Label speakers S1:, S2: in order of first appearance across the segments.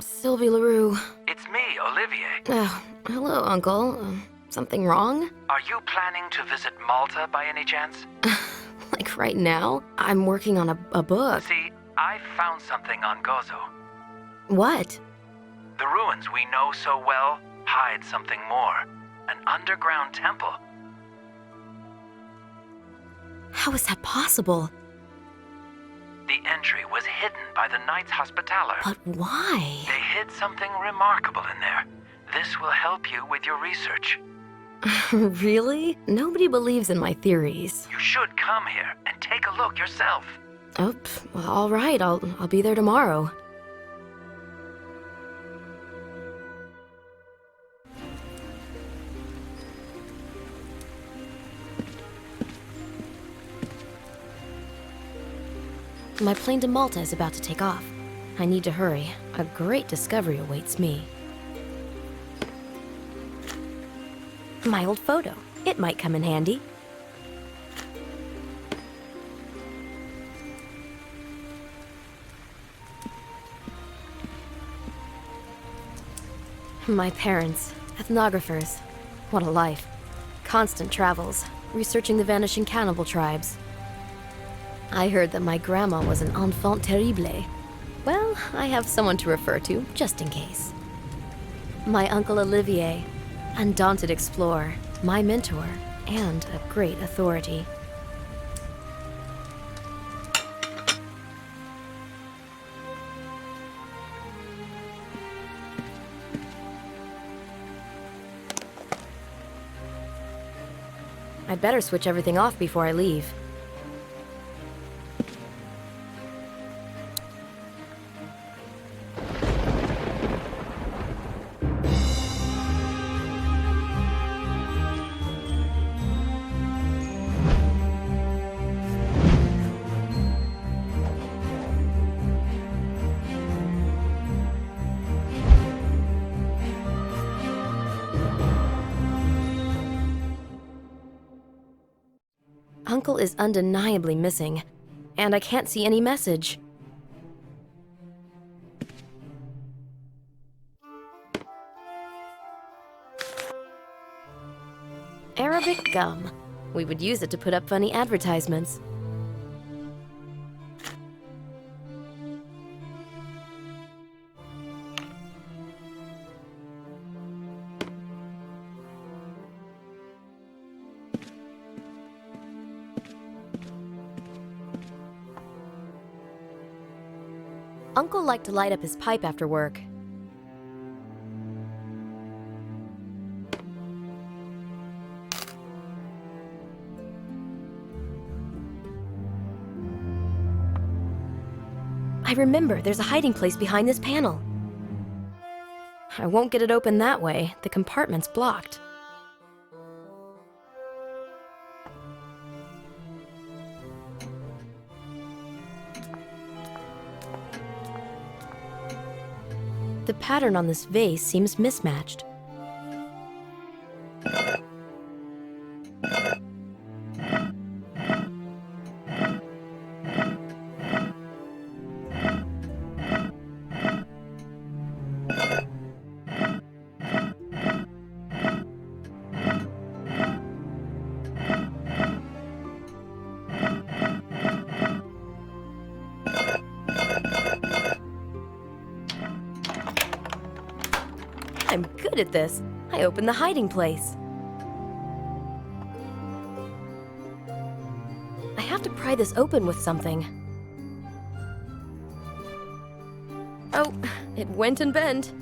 S1: Sylvie LaRue.
S2: It's me, Olivier.
S1: Oh, hello, Uncle. Something wrong?
S2: Are you planning to visit Malta by any chance?
S1: Like right now? I'm working on a book.
S2: See, I found something on Gozo.
S1: What?
S2: The ruins we know so well hide something more. An underground temple.
S1: How is that possible?
S2: The entry was hidden by the Knights Hospitaller.
S1: But why?
S2: They hid something remarkable in there. This will help you with your research.
S1: Really? Nobody believes in my theories.
S2: You should come here and take a look yourself.
S1: Oh, well, all right. I'll be there tomorrow. My plane to Malta is about to take off. I need to hurry. A great discovery awaits me. My old photo. It might come in handy. My parents, ethnographers. What a life. Constant travels, researching the vanishing cannibal tribes. I heard that my grandma was an enfant terrible. Well, I have someone to refer to, just in case. My Uncle Olivier, undaunted explorer, my mentor, and a great authority. I'd better switch everything off before I leave. Uncle is undeniably missing, and I can't see any message. Arabic gum. We would use it to put up funny advertisements. Uncle liked to light up his pipe after work. I remember there's a hiding place behind this panel. I won't get it open that way. The compartment's blocked. The pattern on this vase seems mismatched. I'm good at this. I opened the hiding place. I have to pry this open with something. Oh, it went and bent.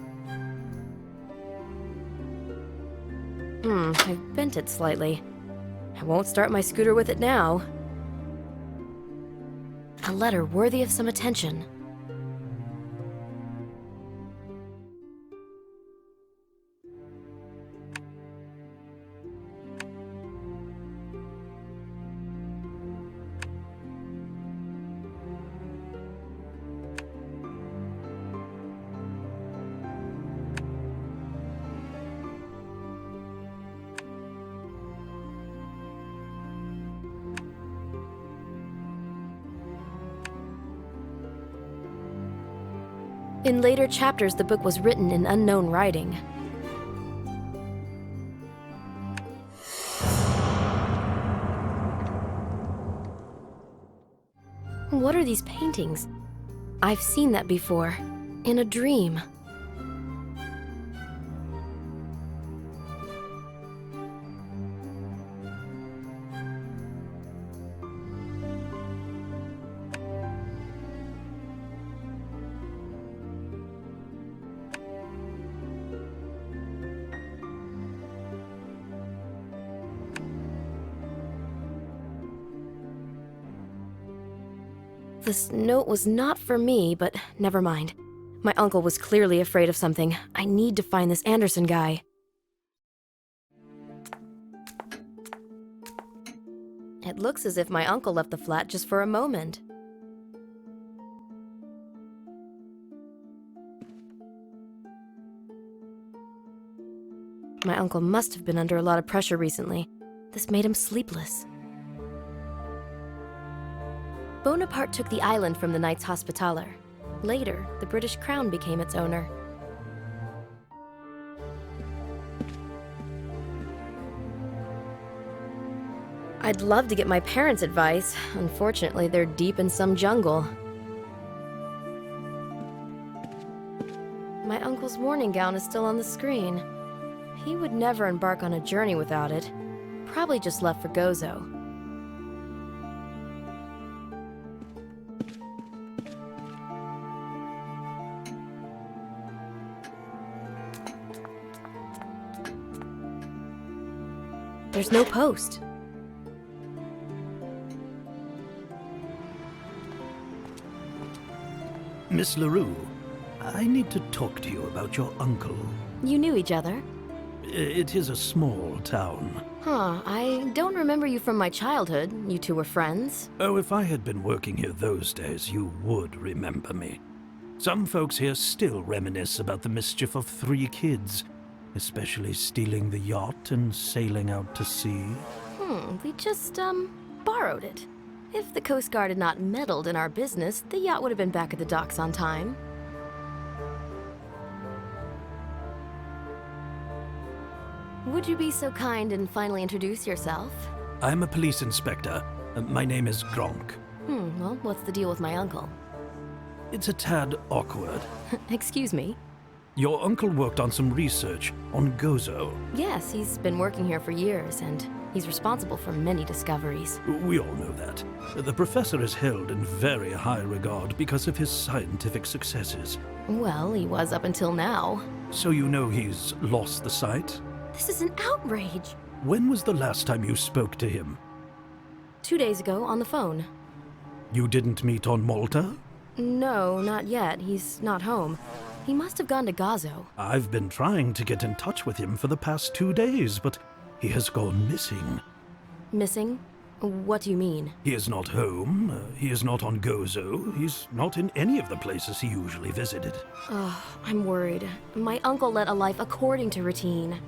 S1: I bent it slightly. I won't start my scooter with it now. A letter worthy of some attention. In later chapters, the book was written in unknown writing. What are these paintings? I've seen that before, in a dream. This note was not for me, but never mind. My uncle was clearly afraid of something. I need to find this Anderson guy. It looks as if my uncle left the flat just for a moment. My uncle must have been under a lot of pressure recently. This made him sleepless. Bonaparte took the island from the Knights Hospitaller. Later, the British Crown became its owner. I'd love to get my parents' advice. Unfortunately, they're deep in some jungle. My uncle's morning gown is still on the screen. He would never embark on a journey without it. Probably just left for Gozo. There's no post.
S3: Miss LaRue, I need to talk to you about your uncle.
S1: You knew each other?
S3: It is a small town.
S1: Huh, I don't remember you from my childhood. You two were friends.
S3: Oh, if I had been working here those days, you would remember me. Some folks here still reminisce about the mischief of 3 kids, especially stealing the yacht and sailing out to sea.
S1: We just, borrowed it. If the Coast Guard had not meddled in our business, the yacht would have been back at the docks on time. Would you be so kind and finally introduce yourself?
S3: I'm a police inspector. My name is Gronk.
S1: Well, what's the deal with my uncle?
S3: It's a tad awkward.
S1: Excuse me?
S3: Your uncle worked on some research on Gozo.
S1: Yes, he's been working here for years, and he's responsible for many discoveries.
S3: We all know that. The professor is held in very high regard because of his scientific successes.
S1: Well, he was up until now.
S3: So you know he's lost the sight?
S1: This is an outrage!
S3: When was the last time you spoke to him?
S1: 2 days ago, on the phone.
S3: You didn't meet on Malta?
S1: No, not yet. He's not home. He must have gone to Gozo.
S3: I've been trying to get in touch with him for the past 2 days, but he has gone missing.
S1: Missing? What do you mean?
S3: He is not home. He is not on Gozo. He's not in any of the places he usually visited.
S1: I'm worried. My uncle led a life according to routine.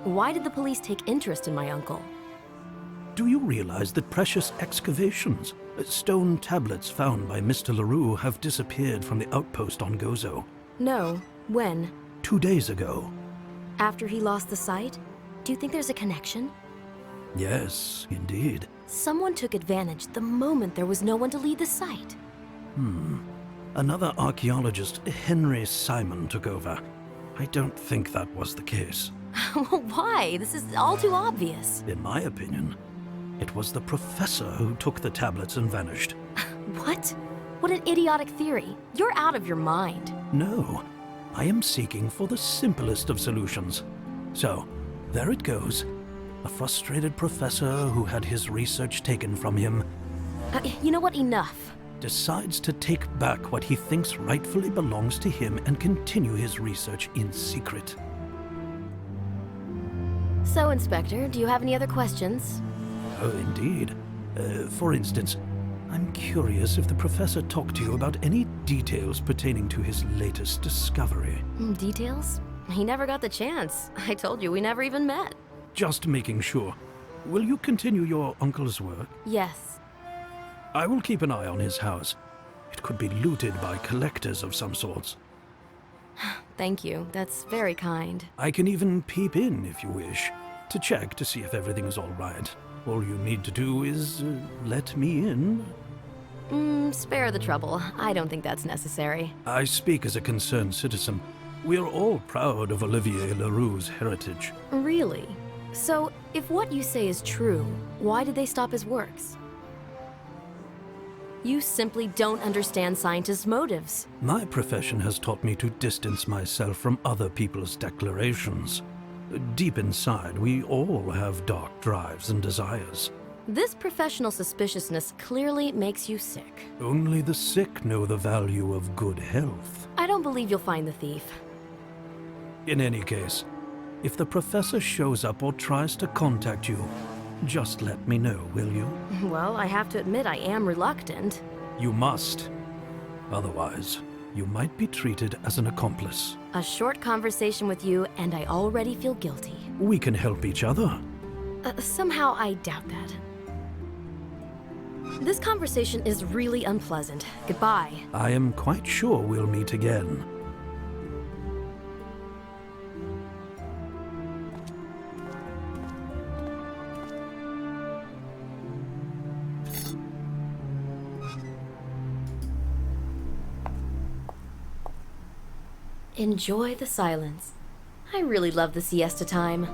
S1: Why did the police take interest in my uncle?
S3: Do you realize that precious excavations, stone tablets found by Mr. LaRue, have disappeared from the outpost on Gozo?
S1: No. When?
S3: 2 days ago.
S1: After he lost the sight? Do you think there's a connection?
S3: Yes, indeed.
S1: Someone took advantage the moment there was no one to lead the site.
S3: Another archaeologist, Henry Simon, took over. I don't think that was the case.
S1: Why? This is all too obvious.
S3: In my opinion, it was the professor who took the tablets and vanished.
S1: What? What an idiotic theory. You're out of your mind.
S3: No, I am seeking for the simplest of solutions. So, there it goes. A frustrated professor who had his research taken from him
S1: You know what? Enough.
S3: decides to take back what he thinks rightfully belongs to him and continue his research in secret.
S1: So, Inspector, do you have any other questions?
S3: Oh, indeed. For instance, I'm curious if the professor talked to you about any details pertaining to his latest discovery.
S1: Details? He never got the chance. I told you, we never even met.
S3: Just making sure. Will you continue your uncle's work?
S1: Yes.
S3: I will keep an eye on his house. It could be looted by collectors of some sorts.
S1: Thank you. That's very kind.
S3: I can even peep in if you wish, to check to see if everything is all right. All you need to do is let me in.
S1: Spare the trouble. I don't think that's necessary.
S3: I speak as a concerned citizen. We're all proud of Olivier Leroux's heritage.
S1: Really? So, if what you say is true, why did they stop his works? You simply don't understand scientists' motives.
S3: My profession has taught me to distance myself from other people's declarations. Deep inside, we all have dark drives and desires.
S1: This professional suspiciousness clearly makes you sick.
S3: Only the sick know the value of good health.
S1: I don't believe you'll find the thief.
S3: In any case, if the professor shows up or tries to contact you, just let me know, will you?
S1: Well, I have to admit I am reluctant.
S3: You must. Otherwise, you might be treated as an accomplice.
S1: A short conversation with you, and I already feel guilty.
S3: We can help each other.
S1: Somehow I doubt that. This conversation is really unpleasant. Goodbye.
S3: I am quite sure we'll meet again.
S1: Enjoy the silence. I really love the siesta time.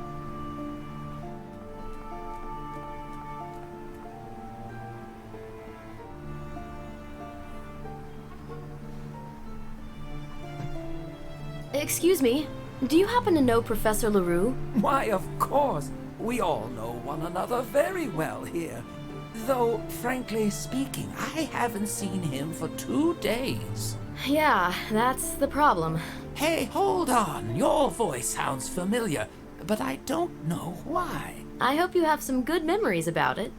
S1: Excuse me, do you happen to know Professor Leroux?
S4: Why, of course. We all know one another very well here. Though, frankly speaking, I haven't seen him for 2 days.
S1: Yeah, that's the problem.
S4: Hey, hold on. Your voice sounds familiar, but I don't know why.
S1: I hope you have some good memories about it.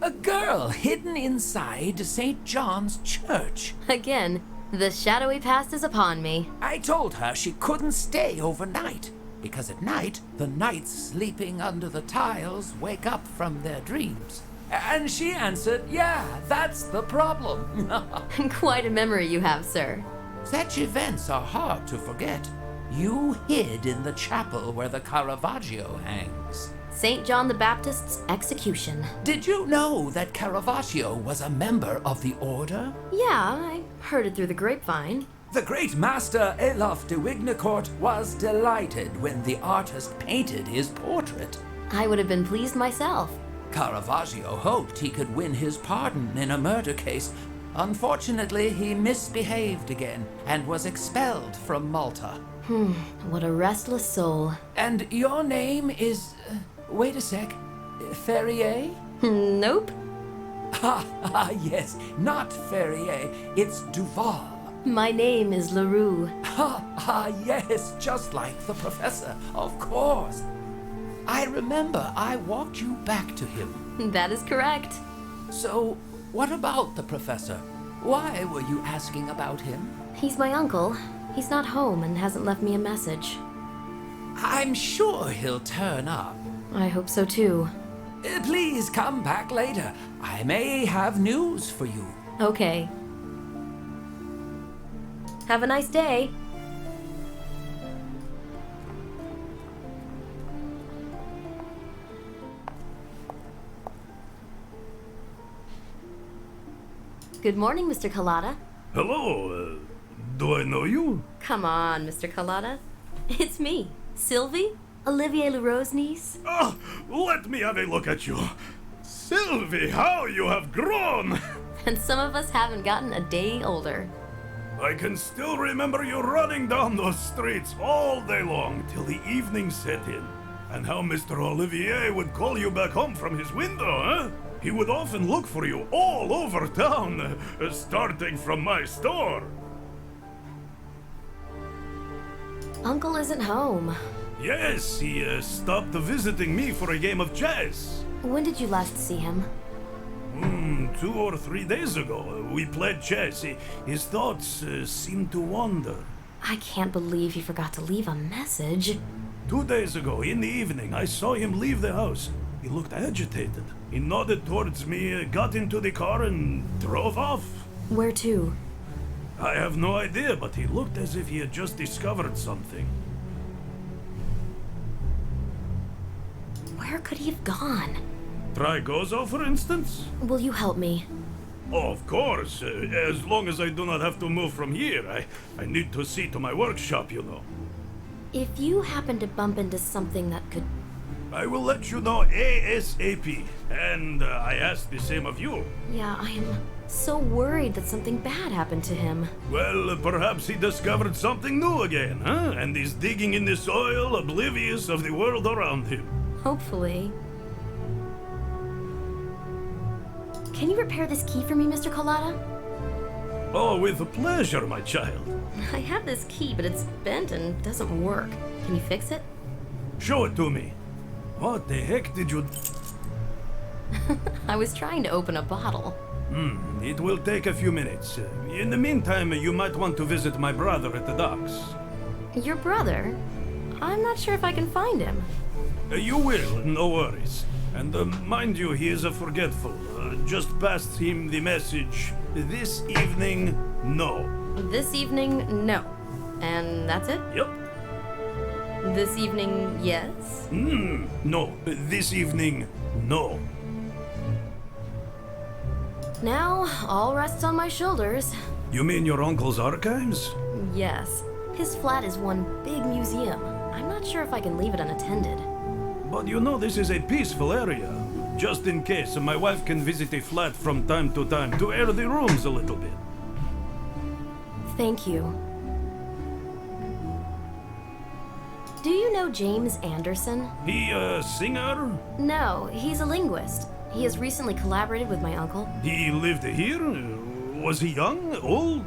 S4: A girl hidden inside St. John's Church.
S1: Again, the shadowy past is upon me.
S4: I told her she couldn't stay overnight, because at night, the knights sleeping under the tiles wake up from their dreams. And she answered, yeah, that's the problem.
S1: Quite a memory you have, sir.
S4: Such events are hard to forget. You hid in the chapel where the Caravaggio hangs.
S1: St. John the Baptist's execution.
S4: Did you know that Caravaggio was a member of the order?
S1: Yeah, I heard it through the grapevine.
S4: The great master Elaf de Wignacourt was delighted when the artist painted his portrait.
S1: I would have been pleased myself.
S4: Caravaggio hoped he could win his pardon in a murder case. Unfortunately, he misbehaved again and was expelled from Malta.
S1: What a restless soul.
S4: And your name is... wait a sec. Ferrier?
S1: Nope.
S4: Yes, not Ferrier. It's Duval.
S1: My name is Leroux.
S4: Yes, just like the professor, of course. I remember I walked you back to him.
S1: That is correct.
S4: So, what about the professor? Why were you asking about him?
S1: He's my uncle. He's not home and hasn't left me a message.
S4: I'm sure he'll turn up.
S1: I hope so too.
S4: Please come back later. I may have news for you.
S1: Okay. Have a nice day. Good morning, Mr. Collada.
S3: Hello, do I know you?
S1: Come on, Mr. Collada. It's me, Sylvie, Olivier Leroux's niece.
S3: Oh, let me have a look at you. Sylvie, how you have grown!
S1: And some of us haven't gotten a day older.
S3: I can still remember you running down those streets all day long till the evening set in. And how Mr. Olivier would call you back home from his window, huh? He would often look for you all over town, starting from my store.
S1: Uncle isn't home.
S3: Yes, he stopped visiting me for a game of chess.
S1: When did you last see him?
S3: 2 or 3 days ago. We played chess. His thoughts seemed to wander.
S1: I can't believe you forgot to leave a message.
S3: 2 days ago, in the evening, I saw him leave the house. He looked agitated. He nodded towards me, got into the car, and drove off.
S1: Where to?
S3: I have no idea, but he looked as if he had just discovered something.
S1: Where could he have gone?
S3: Try Gozo, for instance?
S1: Will you help me?
S3: Oh, of course. As long as I do not have to move from here. I need to see to my workshop, you know.
S1: If you happen to bump into something that could...
S3: I will let you know ASAP. And I ask the same of you.
S1: Yeah, I am so worried that something bad happened to him.
S3: Well, perhaps he discovered something new again, huh? And is digging in the soil, oblivious of the world around him.
S1: Hopefully. Can you repair this key for me, Mr. Collada?
S3: Oh, with pleasure, my child.
S1: I have this key, but it's bent and doesn't work. Can you fix it?
S3: Show it to me. What the heck did you...
S1: I was trying to open a bottle.
S3: It will take a few minutes. In the meantime, you might want to visit my brother at the docks.
S1: Your brother? I'm not sure if I can find him.
S3: You will, no worries. And mind you, he is forgetful. Just pass him the message. This evening, no.
S1: This evening, no. And that's it?
S3: Yep.
S1: This evening, yes?
S3: No. This evening, no.
S1: Now, all rests on my shoulders.
S3: You mean your uncle's archives?
S1: Yes. His flat is one big museum. I'm not sure if I can leave it unattended.
S3: But you know this is a peaceful area. Just in case, my wife can visit a flat from time to time to air the rooms a little bit.
S1: Thank you. Do you know James Anderson?
S3: He a singer?
S1: No, he's a linguist. He has recently collaborated with my uncle.
S3: He lived here? Was he young? Old?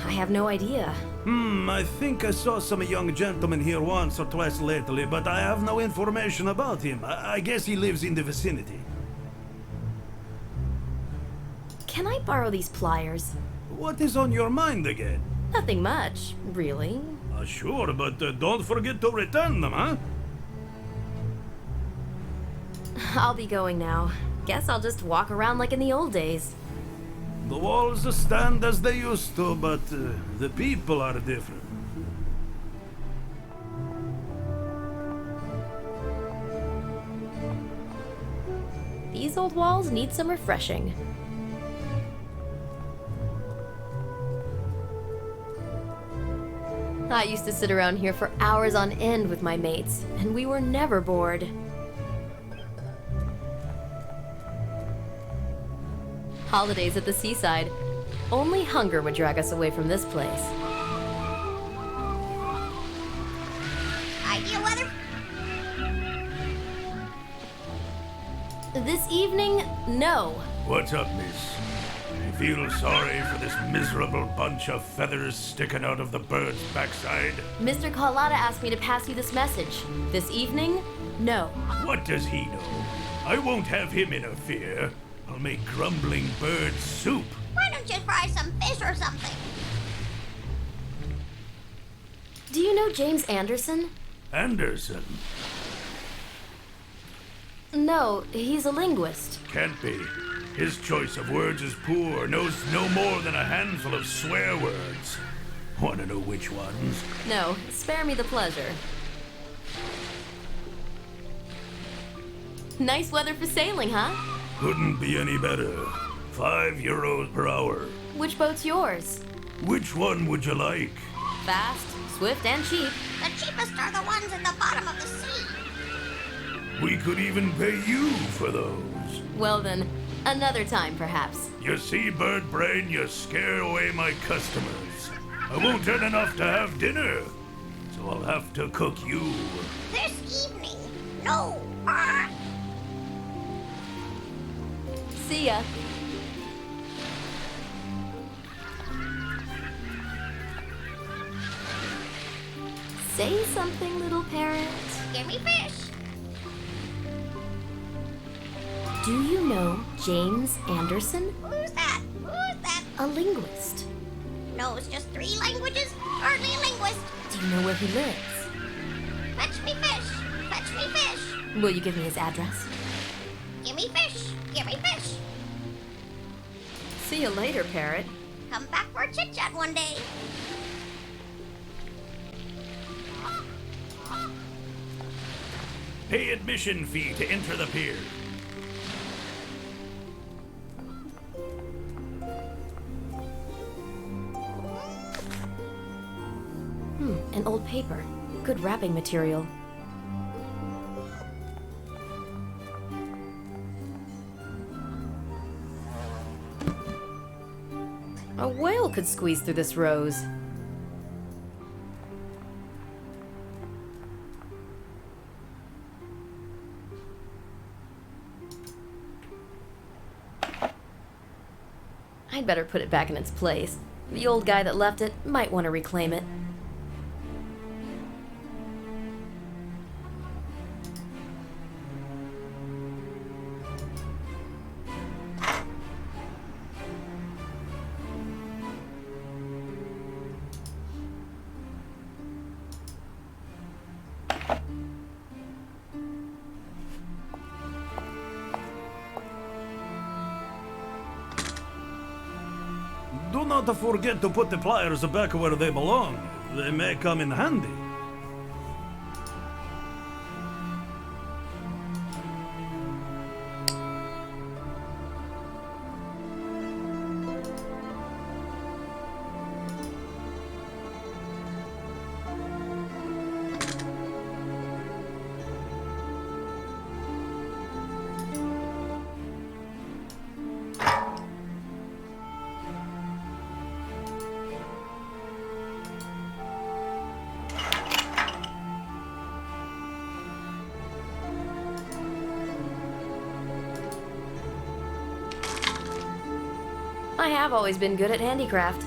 S1: I have no idea.
S3: I think I saw some young gentleman here once or twice lately, but I have no information about him. I guess he lives in the vicinity.
S1: Can I borrow these pliers?
S3: What is on your mind again?
S1: Nothing much, really.
S3: Sure, but don't forget to return them, huh?
S1: I'll be going now. Guess I'll just walk around like in the old days.
S3: The walls stand as they used to, but the people are different.
S1: These old walls need some refreshing. I used to sit around here for hours on end with my mates, and we were never bored. Holidays at the seaside. Only hunger would drag us away from this place.
S5: Ideal weather?
S1: This evening, no.
S3: What's up, miss? I feel sorry for this miserable bunch of feathers sticking out of the bird's backside.
S1: Mr. Carlotta asked me to pass you this message. This evening, no.
S3: What does he know? I won't have him interfere. I'll make grumbling bird soup.
S5: Why don't you fry some fish or something?
S1: Do you know James Anderson?
S3: Anderson?
S1: No, he's a linguist.
S3: Can't be. His choice of words is poor, knows no more than a handful of swear words. Wanna know which ones?
S1: No, spare me the pleasure. Nice weather for sailing, huh?
S3: Couldn't be any better. €5 per hour.
S1: Which boat's yours?
S3: Which one would you like?
S1: Fast, swift, and cheap.
S5: The cheapest are the ones at the bottom of the sea.
S3: We could even pay you for those.
S1: Well then, another time perhaps.
S3: You see, bird brain, you scare away my customers. I won't earn enough to have dinner, so I'll have to cook you.
S5: This evening, no. Ah.
S1: See ya. Say something, little parrot.
S5: Give me fish.
S1: Do you know James Anderson?
S5: Who's that? Who's that?
S1: A linguist.
S5: Knows just 3 languages? Hardly a linguist.
S1: Do you know where he lives?
S5: Fetch me fish. Fetch me fish.
S1: Will you give me his address?
S5: Give me fish. Give me fish.
S1: See you later, parrot.
S5: Come back for a chit chat one day.
S3: Pay admission fee to enter the pier.
S1: An old paper. Good wrapping material. A whale could squeeze through this rose. I'd better put it back in its place. The old guy that left it might want to reclaim it.
S3: Do not forget to put the pliers back where they belong. They may come in handy.
S1: I have always been good at handicraft.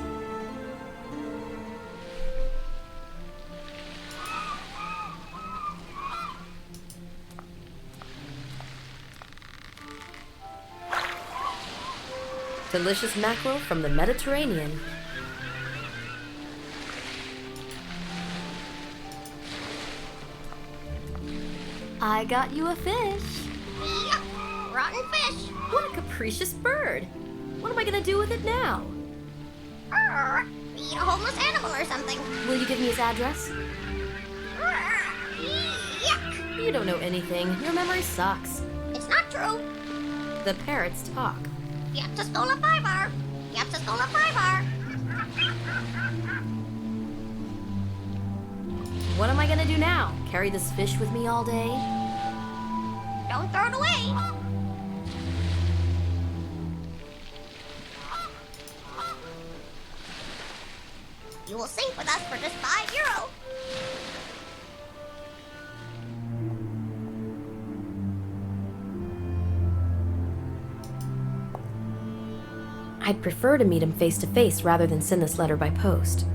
S1: Delicious mackerel from the Mediterranean. I got you a fish.
S5: Yuck! Rotten fish!
S1: What a capricious bird. What am I gonna do with it now?
S5: Eat a homeless animal or something.
S1: Will you give me his address?
S5: Yuck!
S1: You don't know anything. Your memory sucks.
S5: It's not true.
S1: The parrots talk.
S5: Yep, just stole a 5-hour. Yep, just stole a 5-hour.
S1: What am I gonna do now? Carry this fish with me all day?
S5: Don't throw it away. You will sink with us for just €5.
S1: I'd prefer to meet him face to face rather than send this letter by post.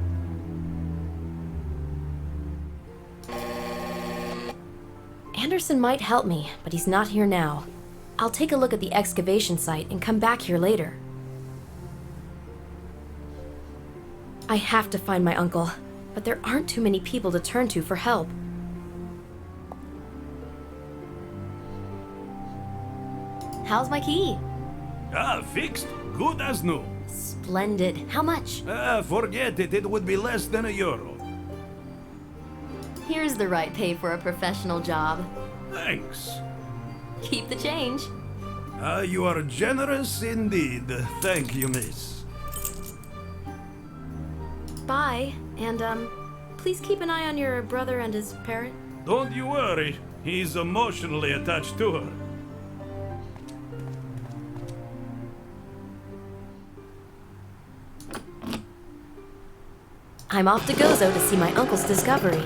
S1: Anderson might help me, but he's not here now. I'll take a look at the excavation site and come back here later. I have to find my uncle, but there aren't too many people to turn to for help. How's my key?
S3: Ah, fixed. Good as new.
S1: Splendid. How much?
S3: Forget it. It would be less than €1.
S1: Here's the right pay for a professional job.
S3: Thanks.
S1: Keep the change.
S3: You are generous indeed. Thank you, miss.
S1: Bye, and please keep an eye on your brother and his parrot.
S3: Don't you worry. He's emotionally attached to her.
S1: I'm off to Gozo to see my uncle's discovery.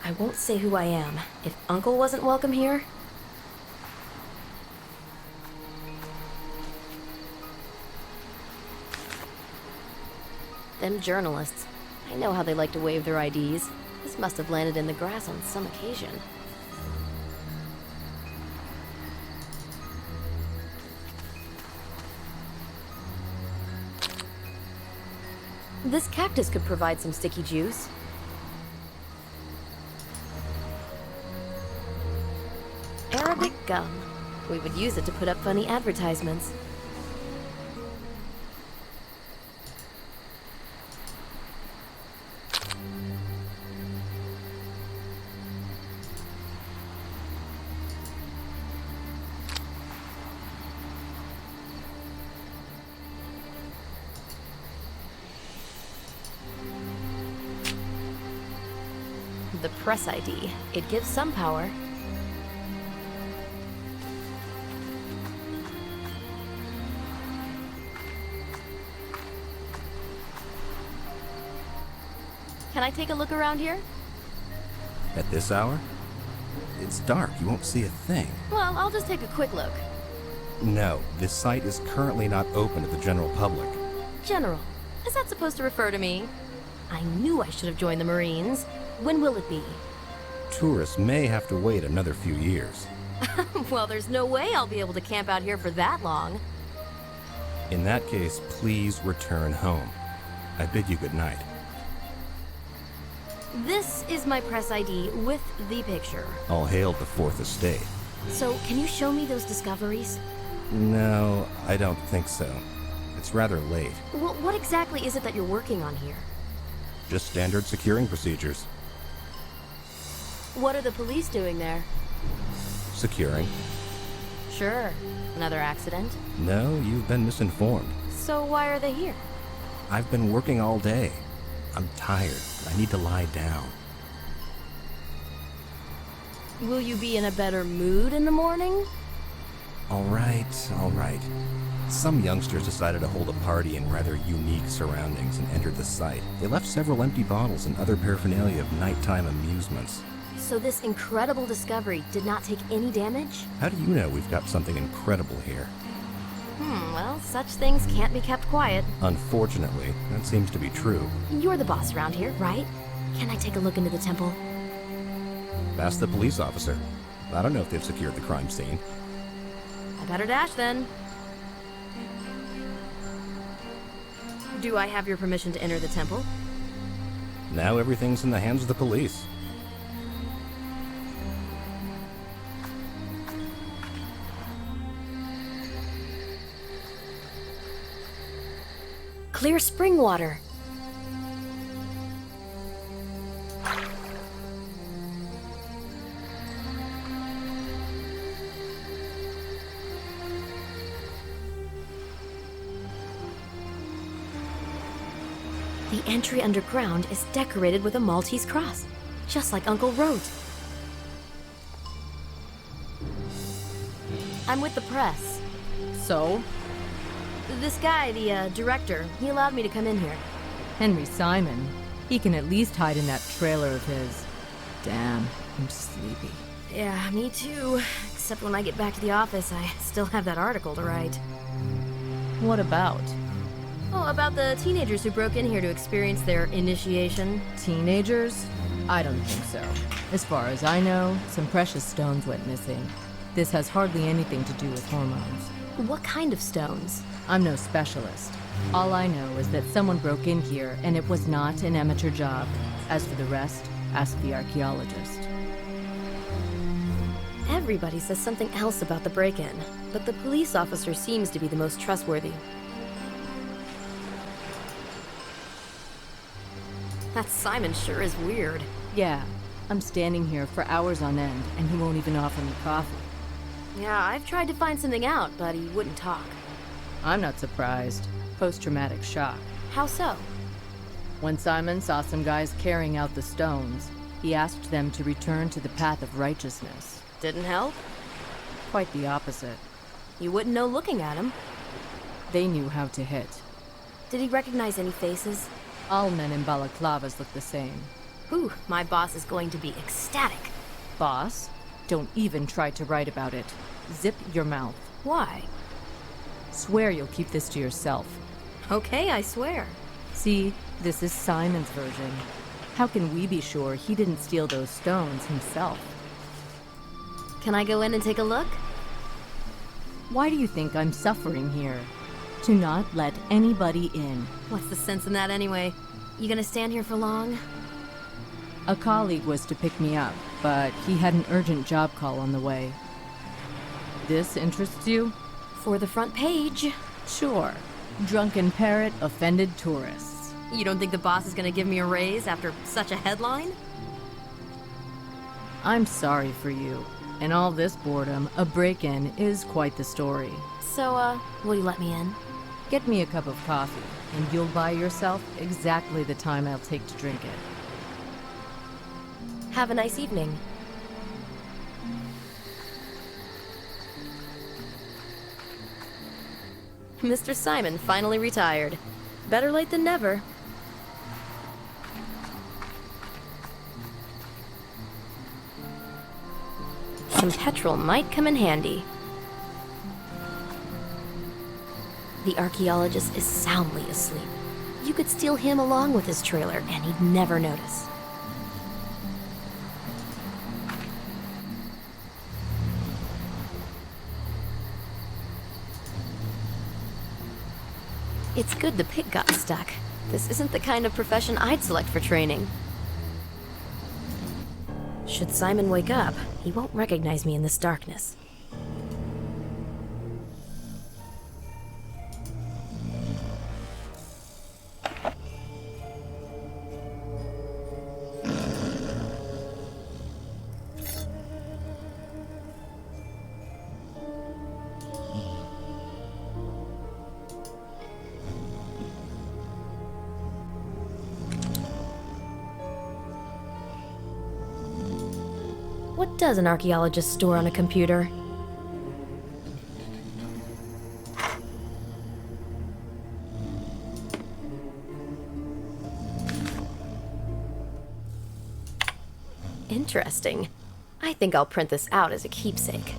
S1: I won't say who I am. If Uncle wasn't welcome here... Them journalists. I know how they like to wave their IDs. This must have landed in the grass on some occasion. This cactus could provide some sticky juice. Arabic gum. We would use it to put up funny advertisements. The press ID. It gives some power. Can I take a look around here?
S6: At this hour? It's dark, you won't see a thing.
S1: Well, I'll just take a quick look.
S6: No, this site is currently not open to the general public.
S1: General, is that supposed to refer to me? I knew I should have joined the Marines. When will it be?
S6: Tourists may have to wait another few years.
S1: Well, there's no way I'll be able to camp out here for that long.
S6: In that case, please return home. I bid you good night.
S1: This is my press ID with the picture.
S6: All hail the Fourth Estate.
S1: So, can you show me those discoveries?
S6: No, I don't think so. It's rather late.
S1: Well, what exactly is it that you're working on here?
S6: Just standard securing procedures.
S1: What are the police doing there?
S6: Securing.
S1: Sure. Another accident?
S6: No, you've been misinformed.
S1: So why are they here?
S6: I've been working all day. I'm tired. I need to lie down.
S1: Will you be in a better mood in the morning?
S6: All right, all right. Some youngsters decided to hold a party in rather unique surroundings and entered the site. They left several empty bottles and other paraphernalia of nighttime amusements.
S1: So this incredible discovery did not take any damage?
S6: How do you know we've got something incredible here?
S1: Well, such things can't be kept quiet.
S6: Unfortunately, that seems to be true.
S1: You're the boss around here, right? Can I take a look into the temple?
S6: Ask the police officer. I don't know if they've secured the crime scene.
S1: I better dash then. Do I have your permission to enter the temple?
S6: Now everything's in the hands of the police.
S1: Clear spring water. The entry underground is decorated with a Maltese cross, just like Uncle wrote. I'm with the press.
S7: So?
S1: This guy, the director, he allowed me to come in here.
S7: Henry Simon. He can at least hide in that trailer of his. Damn, I'm sleepy.
S1: Yeah, me too. Except when I get back to the office, I still have that article to write.
S7: What about?
S1: Oh, about the teenagers who broke in here to experience their initiation.
S7: Teenagers? I don't think so. As far as I know, some precious stones went missing. This has hardly anything to do with hormones.
S1: What kind of stones?
S7: I'm no specialist. All I know is that someone broke in here and it was not an amateur job. As for the rest, ask the archaeologist.
S1: Everybody says something else about the break-in, but the police officer seems to be the most trustworthy. That Simon sure is weird.
S7: Yeah, I'm standing here for hours on end and he won't even offer me coffee.
S1: Yeah, I've tried to find something out, but he wouldn't talk.
S7: I'm not surprised. Post-traumatic shock.
S1: How so?
S7: When Simon saw some guys carrying out the stones, he asked them to return to the path of righteousness.
S1: Didn't help?
S7: Quite the opposite.
S1: You wouldn't know looking at him.
S7: They knew how to hit.
S1: Did he recognize any faces?
S7: All men in balaclavas look the same.
S1: Whew, my boss is going to be ecstatic.
S7: Boss, don't even try to write about it. Zip your mouth.
S1: Why?
S7: Swear you'll keep this to yourself.
S1: Okay, I swear.
S7: See, This is Simon's version. How can we be sure he didn't steal those stones himself?
S1: Can I go in and take a look?
S7: Why do you think I'm suffering here? To not let anybody in.
S1: What's the sense in that anyway? You gonna stand here for long?
S7: A colleague was to pick me up, but he had an urgent job call on the way. This interests you?
S1: For the front page.
S7: Sure. Drunken parrot, offended tourists.
S1: You don't think the boss is gonna give me a raise after such a headline?
S7: I'm sorry for you. In all this boredom, a break-in is quite the story.
S1: So, will you let me in?
S7: Get me a cup of coffee, and you'll buy yourself exactly the time I'll take to drink it.
S1: Have a nice evening. Mr. Simon finally retired. Better late than never. Some petrol might come in handy. The archaeologist is soundly asleep. You could steal him along with his trailer, and he'd never notice. It's good the pig got stuck. This isn't the kind of profession I'd select for training. Should Simon wake up, he won't recognize me in this darkness. What does an archaeologist store on a computer? Interesting. I think I'll print this out as a keepsake.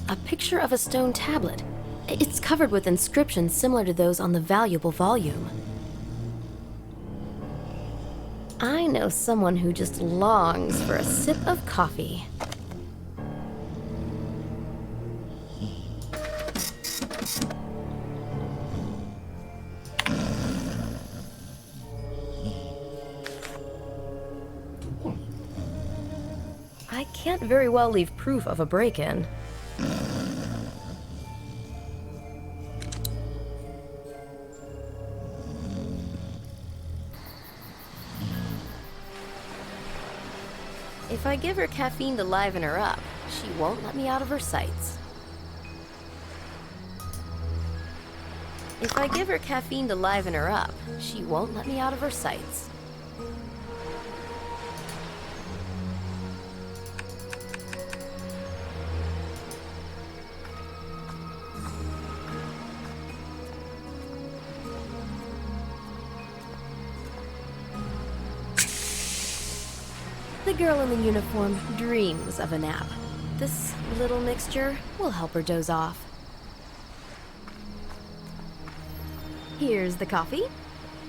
S1: A picture of a stone tablet. It's covered with inscriptions similar to those on the valuable volume. I know someone who just longs for a sip of coffee. I can't very well leave proof of a break-in. If I give her caffeine to liven her up, she won't let me out of her sights. If I give her caffeine to liven her up, she won't let me out of her sights. The girl in the uniform dreams of a nap. This little mixture will help her doze off. Here's the coffee.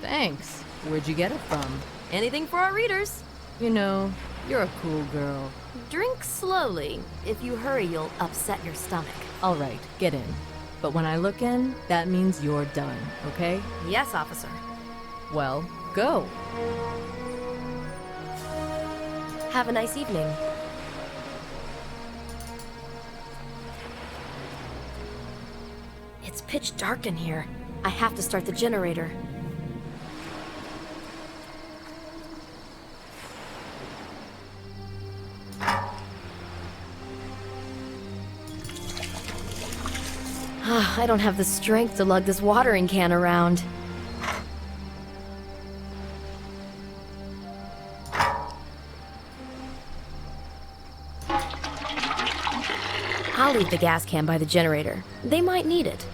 S7: Thanks. Where'd you get it from?
S1: Anything for our readers.
S7: You know, you're a cool girl.
S1: Drink slowly. If you hurry, you'll upset your stomach.
S7: All right, get in. But when I look in, that means you're done, okay?
S1: Yes, officer.
S7: Well, go.
S1: Have a nice evening. It's pitch dark in here. I have to start the generator. I don't have the strength to lug this watering can around. I'll leave the gas can by the generator. They might need it.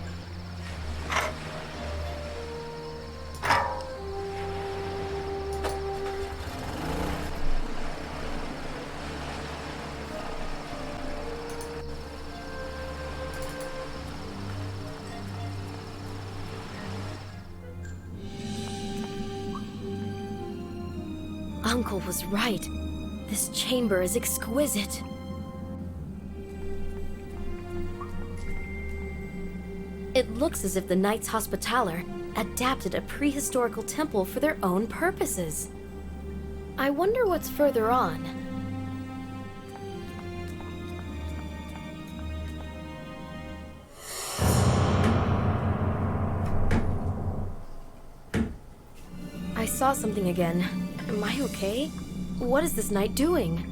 S1: Uncle was right. This chamber is exquisite. It looks as if the Knights Hospitaller adapted a prehistorical temple for their own purposes. I wonder what's further on. I saw something again. Am I okay? What is this knight doing?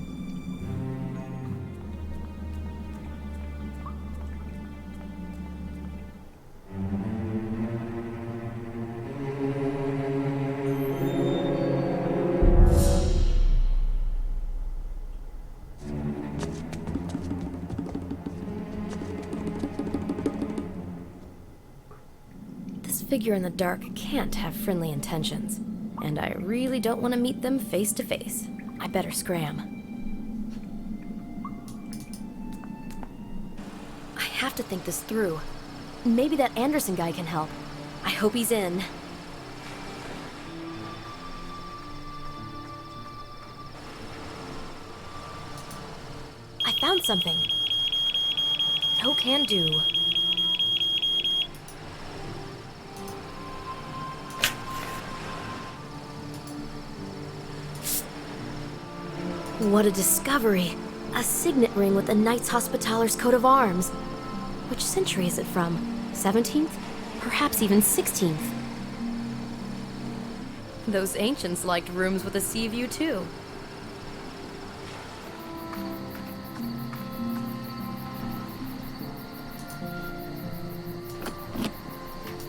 S1: This figure in the dark can't have friendly intentions. And I really don't want to meet them face to face. I better scram. I have to think this through. Maybe that Anderson guy can help. I hope he's in. I found something. No can do. What a discovery! A signet ring with the Knights Hospitaller's coat of arms. Which century is it from? 17th? Perhaps even 16th? Those ancients liked rooms with a sea view too.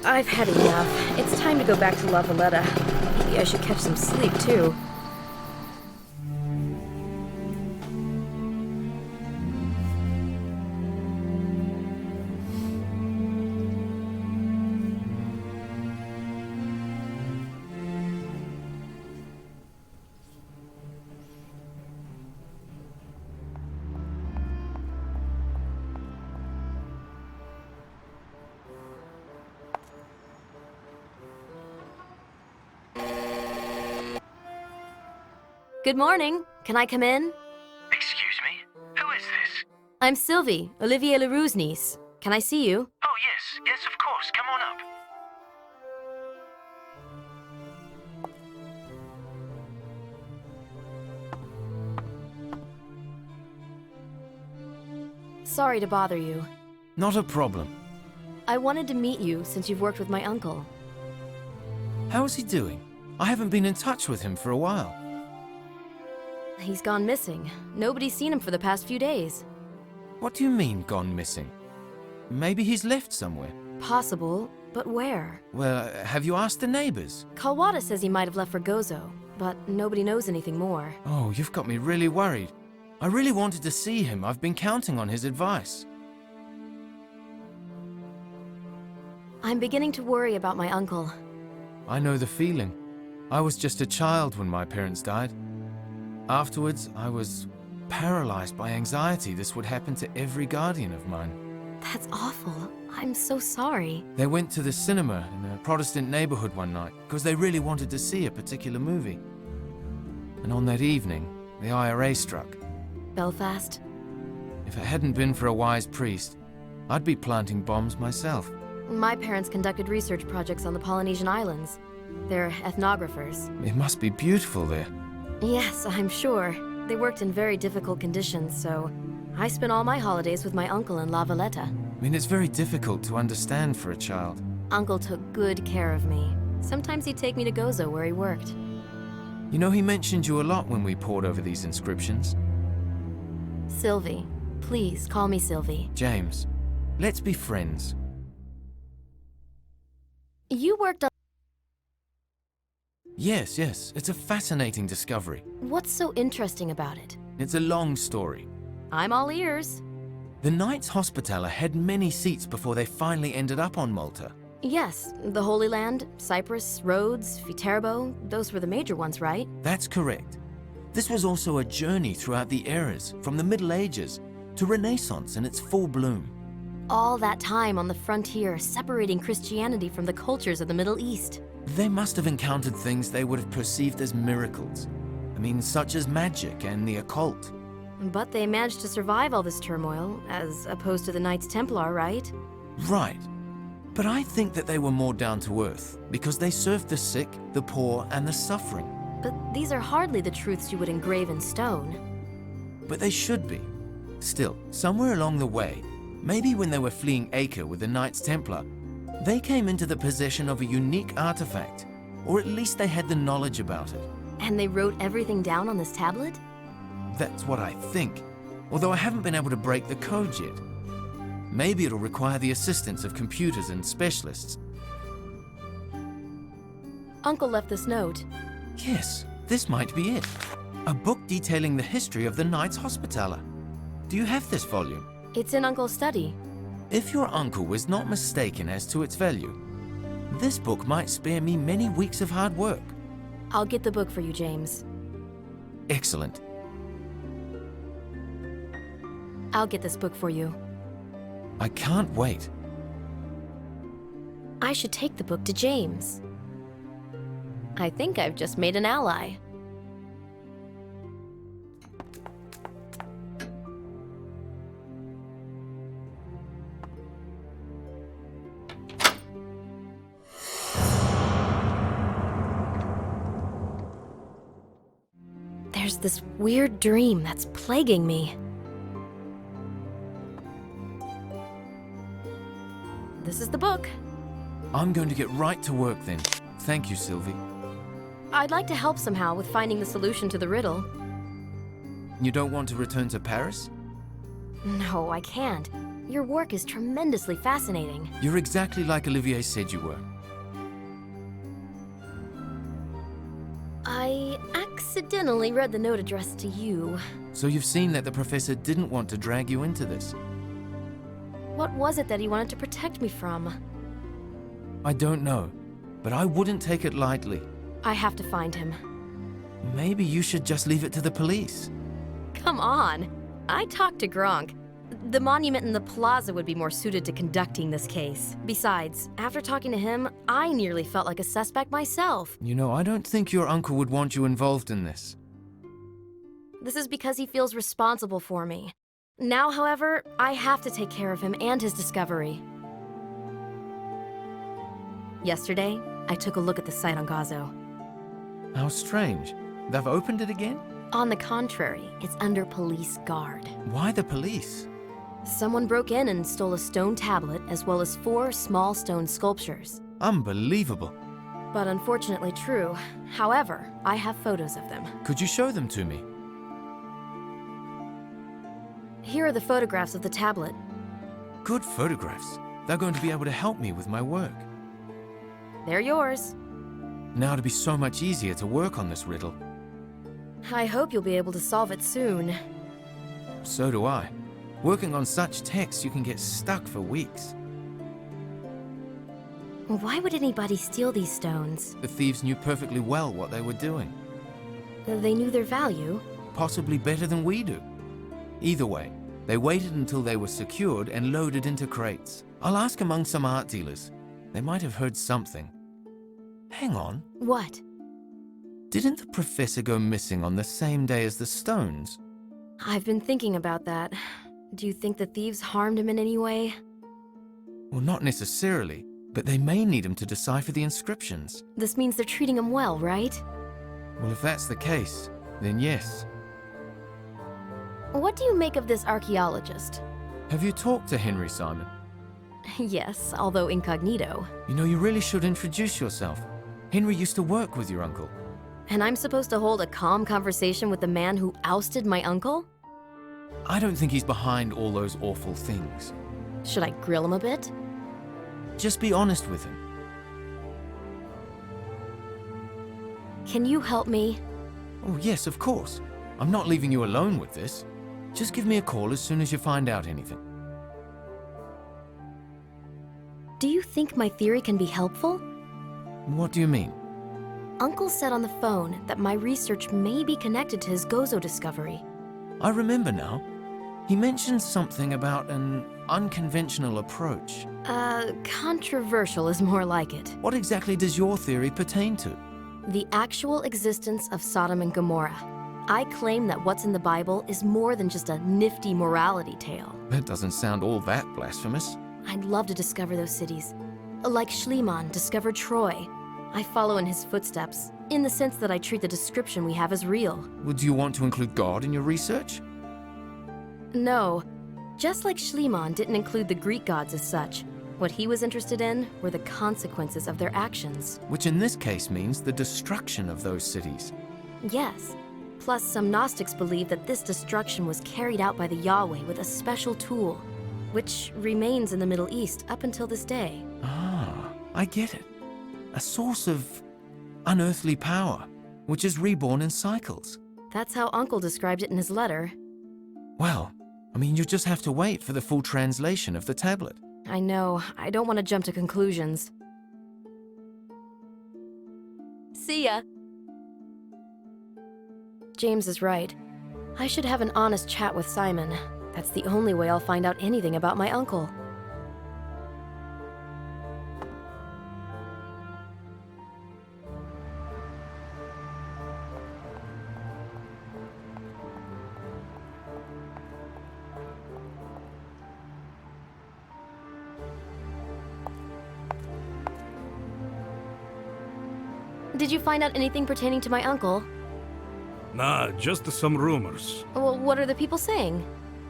S1: I've had enough. It's time to go back to La Valletta. Maybe I should catch some sleep too. Good morning. Can I come in?
S2: Excuse me? Who is this?
S1: I'm Sylvie, Olivier Leroux's niece. Can I see you?
S2: Oh, yes, of course. Come on up.
S1: Sorry to bother you.
S8: Not a problem.
S1: I wanted to meet you since you've worked with my uncle.
S8: How is he doing? I haven't been in touch with him for a while.
S1: He's gone missing. Nobody's seen him for the past few days.
S8: What do you mean, gone missing? Maybe he's left somewhere.
S1: Possible, but where?
S8: Well, have you asked the neighbors?
S1: Kalwada says he might have left for Gozo, but nobody knows anything more.
S8: Oh, you've got me really worried. I really wanted to see him. I've been counting on his advice.
S1: I'm beginning to worry about my uncle.
S8: I know the feeling. I was just a child when my parents died. Afterwards, I was paralyzed by anxiety. This would happen to every guardian of mine.
S1: That's awful. I'm so sorry.
S8: They went to the cinema in a Protestant neighborhood one night because they really wanted to see a particular movie. And on that evening, the IRA struck.
S1: Belfast?
S8: If it hadn't been for a wise priest, I'd be planting bombs myself.
S1: My parents conducted research projects on the Polynesian islands. They're ethnographers.
S8: It must be beautiful there.
S1: Yes, I'm sure. They worked in very difficult conditions, so I spent all my holidays with my uncle in La Valletta.
S8: I mean, it's very difficult to understand for a child.
S1: Uncle took good care of me. Sometimes he'd take me to Gozo where he worked.
S8: You know, he mentioned you a lot when we pored over these inscriptions.
S1: Sylvie. Please, call me Sylvie.
S8: James, let's be friends.
S1: You worked on...
S8: Yes, it's a fascinating discovery.
S1: What's so interesting about it?
S8: It's a long story.
S1: I'm all ears.
S8: The Knights Hospitaller had many seats before they finally ended up on Malta.
S1: Yes, the Holy Land, Cyprus, Rhodes, Viterbo, those were the major ones, right?
S8: That's correct. This was also a journey throughout the eras, from the Middle Ages to Renaissance in its full bloom.
S1: All that time on the frontier, separating Christianity from the cultures of the Middle East.
S8: They must have encountered things they would have perceived as miracles. I mean, such as magic and the occult.
S1: But they managed to survive all this turmoil, as opposed to the Knights Templar, right?
S8: Right. But I think that they were more down to earth, because they served the sick, the poor, and the suffering.
S1: But these are hardly the truths you would engrave in stone.
S8: But they should be. Still, somewhere along the way, maybe when they were fleeing Acre with the Knights Templar, they came into the possession of a unique artifact, or at least they had the knowledge about it.
S1: And they wrote everything down on this tablet?
S8: That's what I think, although I haven't been able to break the code yet. Maybe it'll require the assistance of computers and specialists.
S1: Uncle left this note.
S8: Yes, this might be it. A book detailing the history of the Knights Hospitaller. Do you have this volume?
S1: It's in Uncle's study.
S8: If your uncle was not mistaken as to its value, this book might spare me many weeks of hard work.
S1: I'll get the book for you, James.
S8: Excellent.
S1: I'll get this book for you.
S8: I can't wait.
S1: I should take the book to James. I think I've just made an ally. There's this weird dream that's plaguing me. This is the book.
S8: I'm going to get right to work then. Thank you, Sylvie.
S1: I'd like to help somehow with finding the solution to the riddle.
S8: You don't want to return to Paris?
S1: No, I can't. Your work is tremendously fascinating.
S8: You're exactly like Olivier said you were.
S1: I accidentally read the note addressed to you.
S8: So you've seen that the professor didn't want to drag you into this.
S1: What was it that he wanted to protect me from?
S8: I don't know, but I wouldn't take it lightly.
S1: I have to find him.
S8: Maybe you should just leave it to the police.
S1: Come on. I talked to Gronk. The monument in the plaza would be more suited to conducting this case. Besides, after talking to him, I nearly felt like a suspect myself.
S8: You know, I don't think your uncle would want you involved in this.
S1: This is because he feels responsible for me. Now, however, I have to take care of him and his discovery. Yesterday, I took a look at the site on Gazo.
S8: How strange. They've opened it again?
S1: On the contrary, it's under police guard.
S8: Why the police?
S1: Someone broke in and stole a stone tablet as well as 4 small stone sculptures.
S8: Unbelievable.
S1: But unfortunately true. However, I have photos of them.
S8: Could you show them to me?
S1: Here are the photographs of the tablet.
S8: Good photographs. They're going to be able to help me with my work.
S1: They're yours.
S8: Now it'll be so much easier to work on this riddle.
S1: I hope you'll be able to solve it soon.
S8: So do I. Working on such texts, you can get stuck for weeks.
S1: Why would anybody steal these stones?
S8: The thieves knew perfectly well what they were doing.
S1: They knew their value.
S8: Possibly better than we do. Either way, they waited until they were secured and loaded into crates. I'll ask among some art dealers. They might have heard something. Hang on.
S1: What?
S8: Didn't the professor go missing on the same day as the stones?
S1: I've been thinking about that. Do you think the thieves harmed him in any way?
S8: Well, not necessarily, but they may need him to decipher the inscriptions.
S1: This means they're treating him well, right?
S8: Well, if that's the case, then yes.
S1: What do you make of this archaeologist?
S8: Have you talked to Henry, Simon?
S1: Yes, although incognito.
S8: You know, you really should introduce yourself. Henry used to work with your uncle.
S1: And I'm supposed to hold a calm conversation with the man who ousted my uncle?
S8: I don't think he's behind all those awful things.
S1: Should I grill him a bit?
S8: Just be honest with him.
S1: Can you help me?
S8: Oh, yes, of course. I'm not leaving you alone with this. Just give me a call as soon as you find out anything.
S1: Do you think my theory can be helpful?
S8: What do you mean?
S1: Uncle said on the phone that my research may be connected to his Gozo discovery.
S8: I remember now. He mentioned something about an unconventional approach.
S1: Controversial is more like it.
S8: What exactly does your theory pertain to?
S1: The actual existence of Sodom and Gomorrah. I claim that what's in the Bible is more than just a nifty morality tale.
S8: That doesn't sound all that blasphemous.
S1: I'd love to discover those cities. Like Schliemann discovered Troy. I follow in his footsteps, in the sense that I treat the description we have as real.
S8: Would you want to include God in your research?
S1: No. Just like Schliemann didn't include the Greek gods as such. What he was interested in were the consequences of their actions.
S8: Which in this case means the destruction of those cities.
S1: Yes. Plus, some Gnostics believe that this destruction was carried out by the Yahweh with a special tool, which remains in the Middle East up until this day.
S8: Ah, I get it. A source of unearthly power, which is reborn in cycles.
S1: That's how Uncle described it in his letter.
S8: Well, I mean, you just have to wait for the full translation of the tablet.
S1: I know. I don't want to jump to conclusions. See ya. James is right. I should have an honest chat with Simon. That's the only way I'll find out anything about my uncle. Did you find out anything pertaining to my uncle?
S3: Nah, just some rumors.
S1: Well, what are the people saying?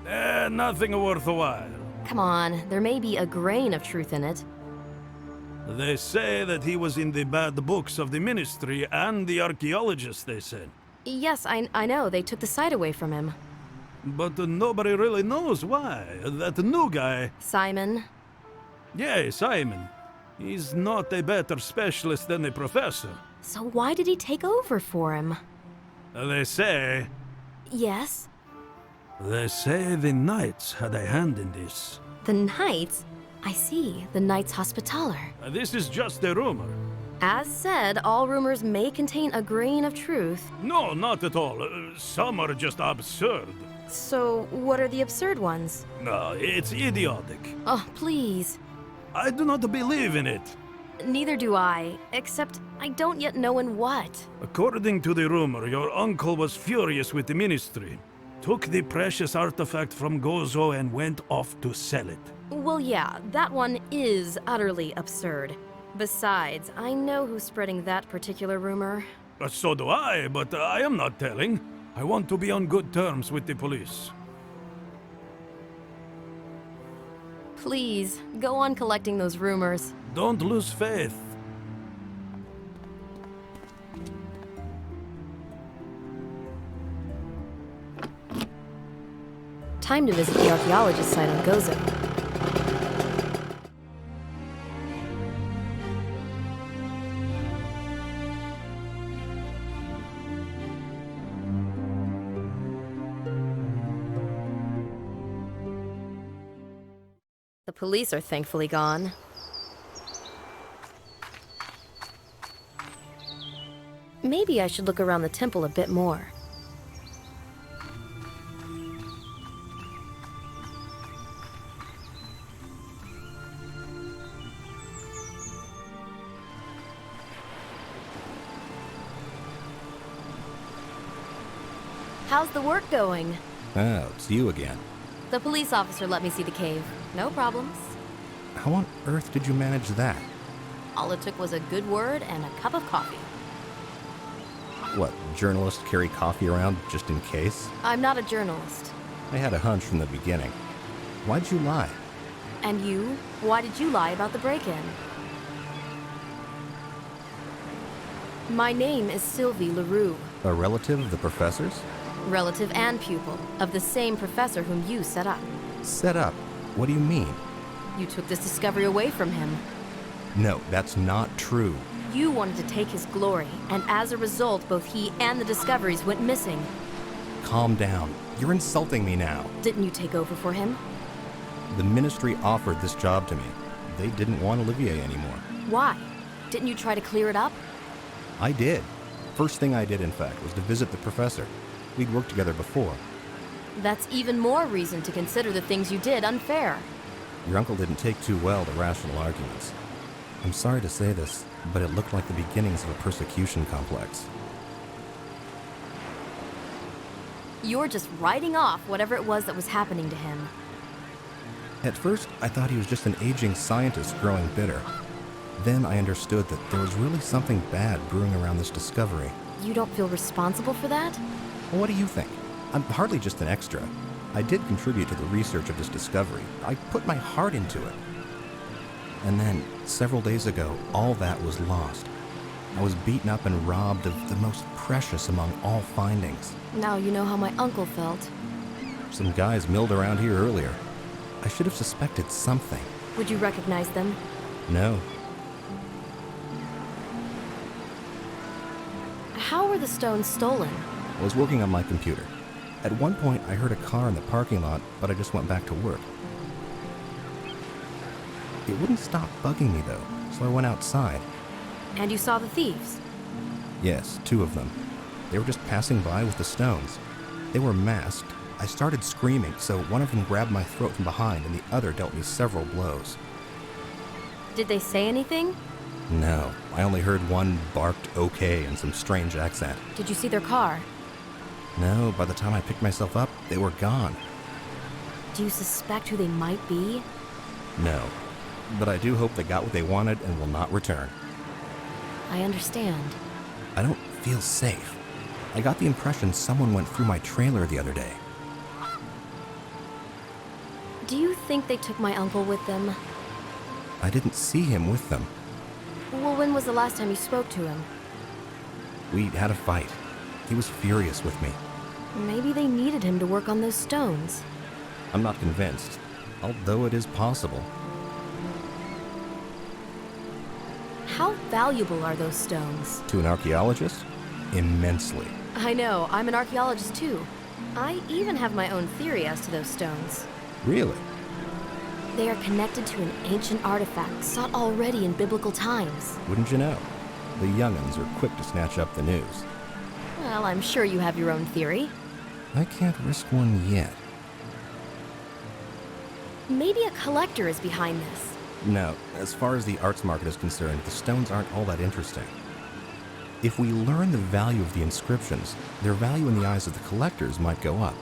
S3: Nothing worth a while.
S1: Come on, there may be a grain of truth in it.
S3: They say that he was in the bad books of the ministry and the archaeologists, they said.
S1: Yes, I know. They took the site away from him.
S3: But nobody really knows why. That new guy...
S1: Simon?
S3: Yeah, Simon. He's not a better specialist than the professor.
S1: So why did he take over for him?
S3: They say...
S1: Yes?
S3: They say the Knights had a hand in this.
S1: The Knights? I see. The Knights Hospitaller.
S3: This is just a rumor.
S1: As said, all rumors may contain a grain of truth.
S3: No, not at all. Some are just absurd.
S1: So, what are the absurd ones?
S3: No, it's idiotic.
S1: Oh, please.
S3: I do not believe in it.
S1: Neither do I, except I don't yet know in what.
S3: According to the rumor, your uncle was furious with the ministry, took the precious artifact from Gozo and went off to sell it.
S1: Well, yeah, that one is utterly absurd. Besides, I know who's spreading that particular rumor.
S3: So do I, but I am not telling. I want to be on good terms with the police.
S1: Please, go on collecting those rumors.
S3: Don't lose faith.
S1: Time to visit the archaeologist site on Gozo. The police are thankfully gone. Maybe I should look around the temple a bit more. How's the work going?
S6: Oh, it's you again.
S1: The police officer let me see the cave. No problems.
S6: How on earth did you manage that?
S1: All it took was a good word and a cup of coffee.
S6: What, journalists carry coffee around just in case?
S1: I'm not a journalist.
S6: I had a hunch from the beginning. Why'd you lie?
S1: And you? Why did you lie about the break-in? My name is Sylvie LaRue.
S6: A relative of the professor's?
S1: Relative and pupil of the same professor whom you set up.
S6: Set up? What do you mean?
S1: You took this discovery away from him.
S6: No, that's not true.
S1: You wanted to take his glory, and as a result, both he and the discoveries went missing.
S6: Calm down. You're insulting me now.
S1: Didn't you take over for him?
S6: The ministry offered this job to me. They didn't want Olivier anymore.
S1: Why? Didn't you try to clear it up?
S6: I did. First thing I did, in fact, was to visit the professor. We'd worked together before.
S1: That's even more reason to consider the things you did unfair.
S6: Your uncle didn't take too well to rational arguments. I'm sorry to say this, but it looked like the beginnings of a persecution complex.
S1: You're just writing off whatever it was that was happening to him.
S6: At first, I thought he was just an aging scientist growing bitter. Then I understood that there was really something bad brewing around this discovery.
S1: You don't feel responsible for that?
S6: What do you think? I'm hardly just an extra. I did contribute to the research of this discovery. I put my heart into it. And then, several days ago, all that was lost. I was beaten up and robbed of the most precious among all findings.
S1: Now you know how my uncle felt.
S6: Some guys milled around here earlier. I should have suspected something.
S1: Would you recognize them?
S6: No.
S1: How were the stones stolen?
S6: I was working on my computer. At one point, I heard a car in the parking lot, but I just went back to work. It wouldn't stop bugging me, though, so I went outside.
S1: And you saw the thieves?
S6: Yes, 2 of them. They were just passing by with the stones. They were masked. I started screaming, so one of them grabbed my throat from behind and the other dealt me several blows.
S1: Did they say anything?
S6: No, I only heard one barked okay in some strange accent.
S1: Did you see their car?
S6: No, by the time I picked myself up, they were gone.
S1: Do you suspect who they might be?
S6: No, but I do hope they got what they wanted and will not return.
S1: I understand.
S6: I don't feel safe. I got the impression someone went through my trailer the other day.
S1: Do you think they took my uncle with them?
S6: I didn't see him with them.
S1: Well, when was the last time you spoke to him?
S6: We had a fight. He was furious with me.
S1: Maybe they needed him to work on those stones.
S6: I'm not convinced, although it is possible.
S1: How valuable are those stones?
S6: To an archaeologist? Immensely.
S1: I know, I'm an archaeologist too. I even have my own theory as to those stones.
S6: Really?
S1: They are connected to an ancient artifact sought already in biblical times.
S6: Wouldn't you know? The young'uns are quick to snatch up the news.
S1: Well, I'm sure you have your own theory.
S6: I can't risk one yet.
S1: Maybe a collector is behind this.
S6: No, as far as the arts market is concerned, the stones aren't all that interesting. If we learn the value of the inscriptions, their value in the eyes of the collectors might go up.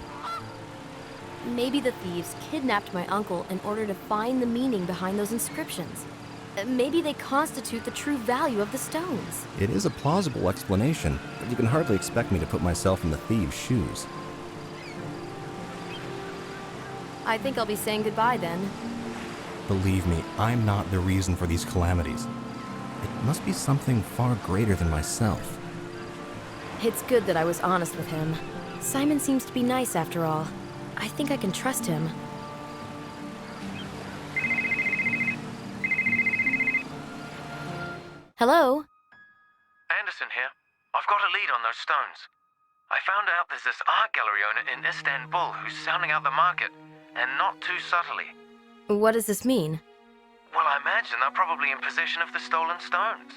S1: Maybe the thieves kidnapped my uncle in order to find the meaning behind those inscriptions. Maybe they constitute the true value of the stones.
S6: It is a plausible explanation, but you can hardly expect me to put myself in the thieves' shoes.
S1: I think I'll be saying goodbye then.
S6: Believe me, I'm not the reason for these calamities. It must be something far greater than myself.
S1: It's good that I was honest with him. Simon seems to be nice after all. I think I can trust him. Hello?
S2: Anderson here. I've got a lead on those stones. I found out there's this art gallery owner in Istanbul who's sounding out the market, and not too subtly.
S1: What does this mean?
S2: Well, I imagine they're probably in possession of the stolen stones.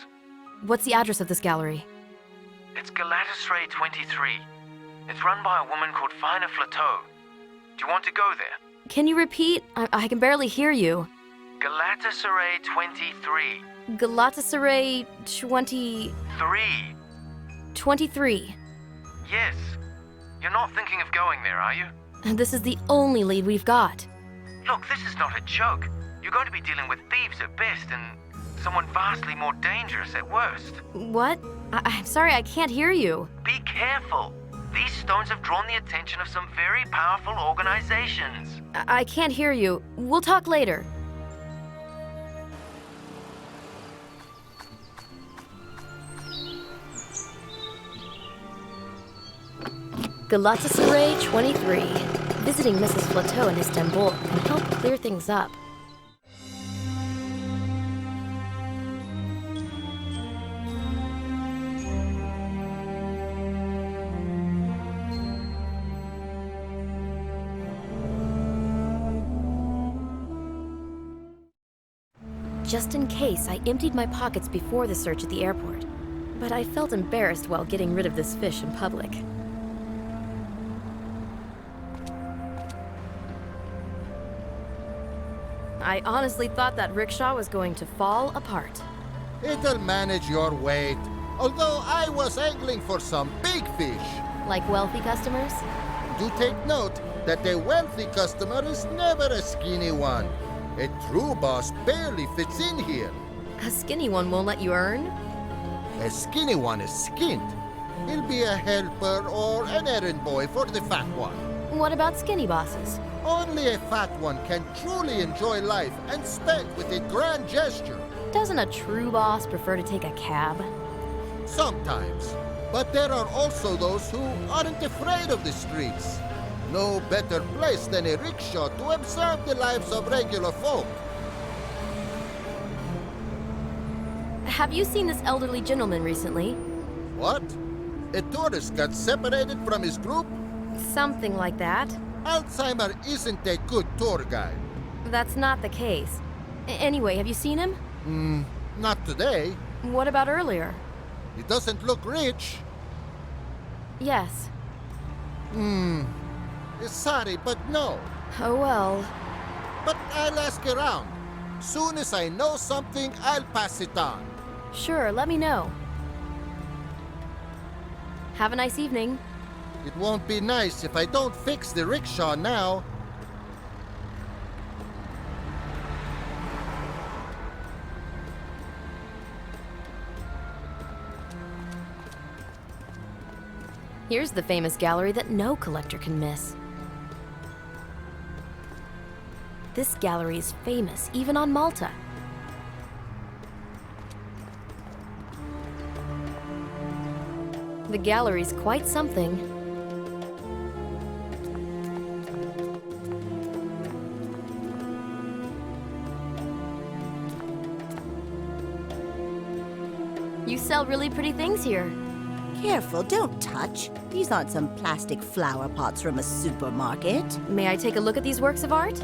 S1: What's the address of this gallery?
S2: It's Galatasaray 23. It's run by a woman called Fina Flateau. Do you want to go there?
S1: Can you repeat? I can barely hear you.
S2: Galatasaray 23.
S1: Galatasaray
S2: 3.
S1: 23.
S2: Yes. You're not thinking of going there, are you?
S1: This is the only lead we've got.
S2: Look, this is not a joke. You're going to be dealing with thieves at best and someone vastly more dangerous at worst.
S1: What? I'm sorry, I can't hear you.
S2: Be careful. These stones have drawn the attention of some very powerful organizations.
S1: I can't hear you. We'll talk later. Galatasaray 23. Visiting Mrs. Flateau in Istanbul can help clear things up. Just in case, I emptied my pockets before the search at the airport. But I felt embarrassed while getting rid of this fish in public. I honestly thought that rickshaw was going to fall apart.
S9: It'll manage your weight. Although I was angling for some big fish.
S1: Like wealthy customers?
S9: Do take note that a wealthy customer is never a skinny one. A true boss barely fits in here.
S1: A skinny one won't let you earn?
S9: A skinny one is skint. He'll be a helper or an errand boy for the fat one.
S1: What about skinny bosses?
S9: Only a fat one can truly enjoy life and spend with a grand gesture.
S1: Doesn't a true boss prefer to take a cab?
S9: Sometimes. But there are also those who aren't afraid of the streets. No better place than a rickshaw to observe the lives of regular folk.
S1: Have you seen this elderly gentleman recently?
S9: What? A tourist got separated from his group?
S1: Something like that.
S9: Alzheimer isn't a good tour guide.
S1: That's not the case. Anyway, have you seen him?
S9: Not today.
S1: What about earlier?
S9: He doesn't look rich.
S1: Yes.
S9: Sorry, but no.
S1: Oh well.
S9: But I'll ask around. Soon as I know something, I'll pass it on.
S1: Sure, let me know. Have a nice evening.
S9: It won't be nice if I don't fix the rickshaw now.
S1: Here's the famous gallery that no collector can miss. This gallery is famous, even on Malta. The gallery's quite something. You sell really pretty things here.
S10: Careful, don't touch. These aren't some plastic flower pots from a supermarket.
S1: May I take a look at these works of art?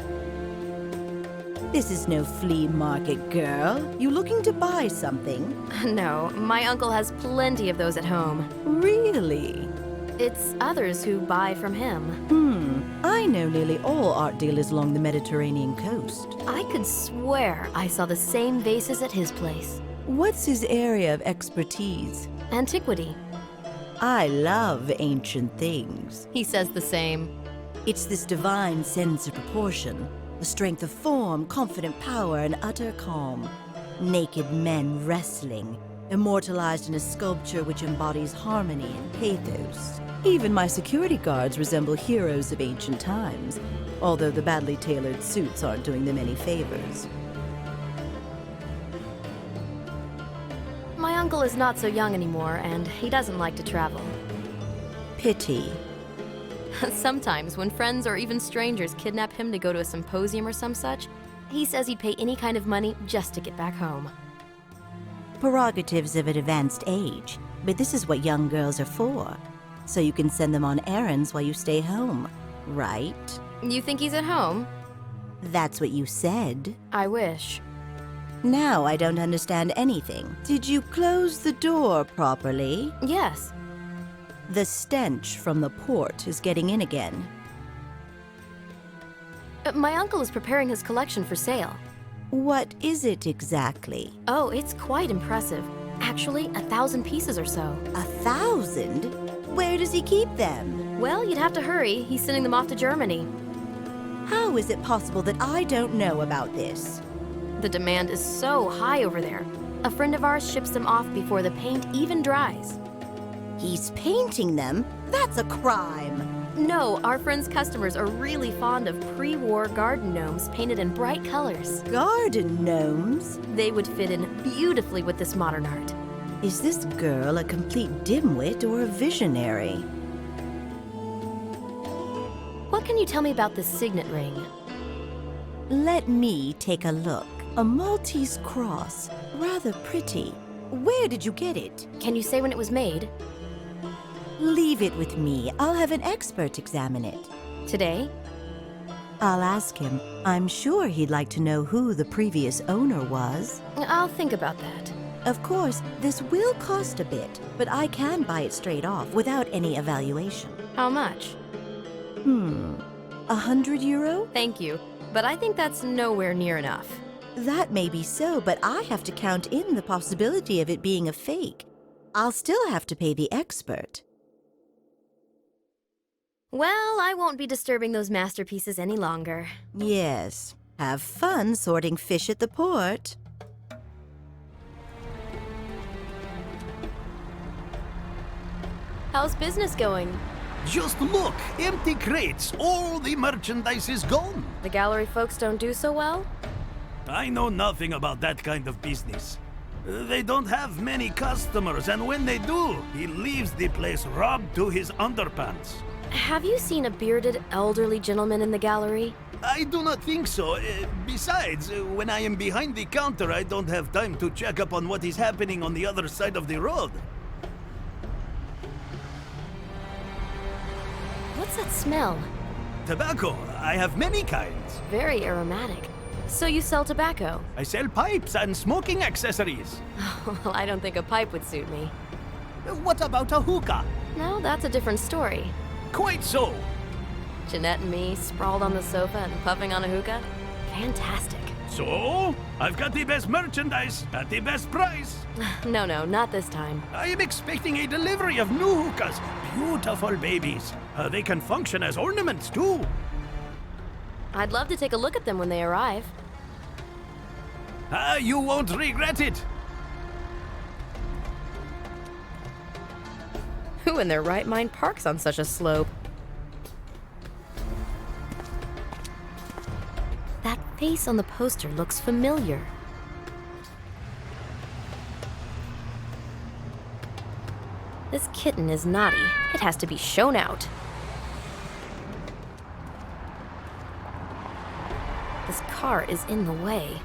S10: This is no flea market, girl. You looking to buy something?
S1: No, my uncle has plenty of those at home.
S10: Really?
S1: It's others who buy from him.
S10: I know nearly all art dealers along the Mediterranean coast.
S1: I could swear I saw the same vases at his place.
S10: What's his area of expertise?
S1: Antiquity.
S10: I love ancient things.
S1: He says the same.
S10: It's this divine sense of proportion, the strength of form, confident power, and utter calm. Naked men wrestling, immortalized in a sculpture which embodies harmony and pathos. Even my security guards resemble heroes of ancient times, although the badly tailored suits aren't doing them any favors.
S1: My uncle is not so young anymore, and he doesn't like to travel.
S10: Pity.
S1: Sometimes, when friends or even strangers kidnap him to go to a symposium or some such, he says he'd pay any kind of money just to get back home.
S10: Prerogatives of an advanced age, but this is what young girls are for. So you can send them on errands while you stay home, right?
S1: You think he's at home?
S10: That's what you said.
S1: I wish.
S10: Now I don't understand anything. Did you close the door properly?
S1: Yes.
S10: The stench from the port is getting in again.
S1: My uncle is preparing his collection for sale.
S10: What is it exactly?
S1: Oh, it's quite impressive. Actually, 1,000 pieces or so.
S10: 1,000? Where does he keep them?
S1: Well, you'd have to hurry. He's sending them off to Germany.
S10: How is it possible that I don't know about this?
S1: The demand is so high over there. A friend of ours ships them off before the paint even dries.
S10: He's painting them? That's a crime.
S1: No, our friend's customers are really fond of pre-war garden gnomes painted in bright colors.
S10: Garden gnomes?
S1: They would fit in beautifully with this modern art.
S10: Is this girl a complete dimwit or a visionary?
S1: What can you tell me about this signet ring?
S10: Let me take a look. A Maltese cross. Rather pretty. Where did you get it?
S1: Can you say when it was made?
S10: Leave it with me. I'll have an expert examine it.
S1: Today?
S10: I'll ask him. I'm sure he'd like to know who the previous owner was.
S1: I'll think about that.
S10: Of course, this will cost a bit, but I can buy it straight off without any evaluation.
S1: How much?
S10: 100 euro?
S1: Thank you. but I think that's nowhere near enough.
S10: That may be so, but I have to count in the possibility of it being a fake. I'll still have to pay the expert.
S1: Well, I won't be disturbing those masterpieces any longer.
S10: Yes. Have fun sorting fish at the port.
S1: How's business going?
S3: Just look! Empty crates! All the merchandise is gone!
S1: The gallery folks don't do so well?
S3: I know nothing about that kind of business. They don't have many customers, and when they do, he leaves the place robbed to his underpants.
S1: Have you seen a bearded, elderly gentleman in the gallery?
S3: I do not think so. Besides, when I am behind the counter, I don't have time to check up on what is happening on the other side of the road.
S1: What's that smell?
S3: Tobacco. I have many kinds.
S1: Very aromatic. So you sell tobacco?
S3: I sell pipes and smoking accessories.
S1: Well, I don't think a pipe would suit me.
S3: What about a hookah?
S1: No, that's a different story.
S3: Quite so.
S1: Jeanette and me, sprawled on the sofa and puffing on a hookah? Fantastic.
S3: So, I've got the best merchandise at the best price.
S1: No, not this time.
S3: I am expecting a delivery of new hookahs. Beautiful babies. They can function as ornaments, too.
S1: I'd love to take a look at them when they arrive.
S3: You won't regret it.
S1: Who in their right mind parks on such a slope? That face on the poster looks familiar. This kitten is naughty. It has to be shown out. This car is in the way.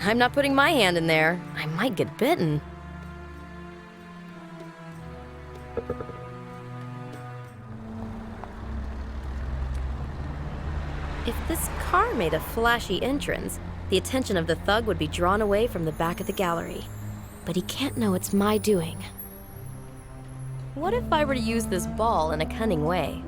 S1: I'm not putting my hand in there. I might get bitten. If this car made a flashy entrance, the attention of the thug would be drawn away from the back of the gallery. But he can't know it's my doing. What if I were to use this ball in a cunning way?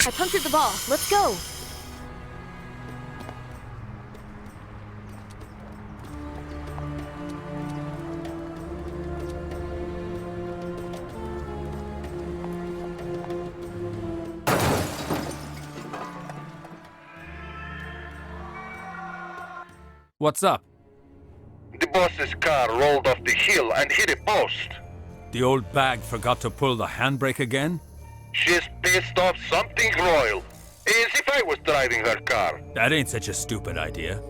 S1: I punctured the ball. Let's go.
S8: What's up?
S11: The boss's car rolled off the hill and hit a post.
S8: The old bag forgot to pull the handbrake again?
S11: She's pissed off something royal. As if I was driving her car.
S8: That ain't such a stupid idea.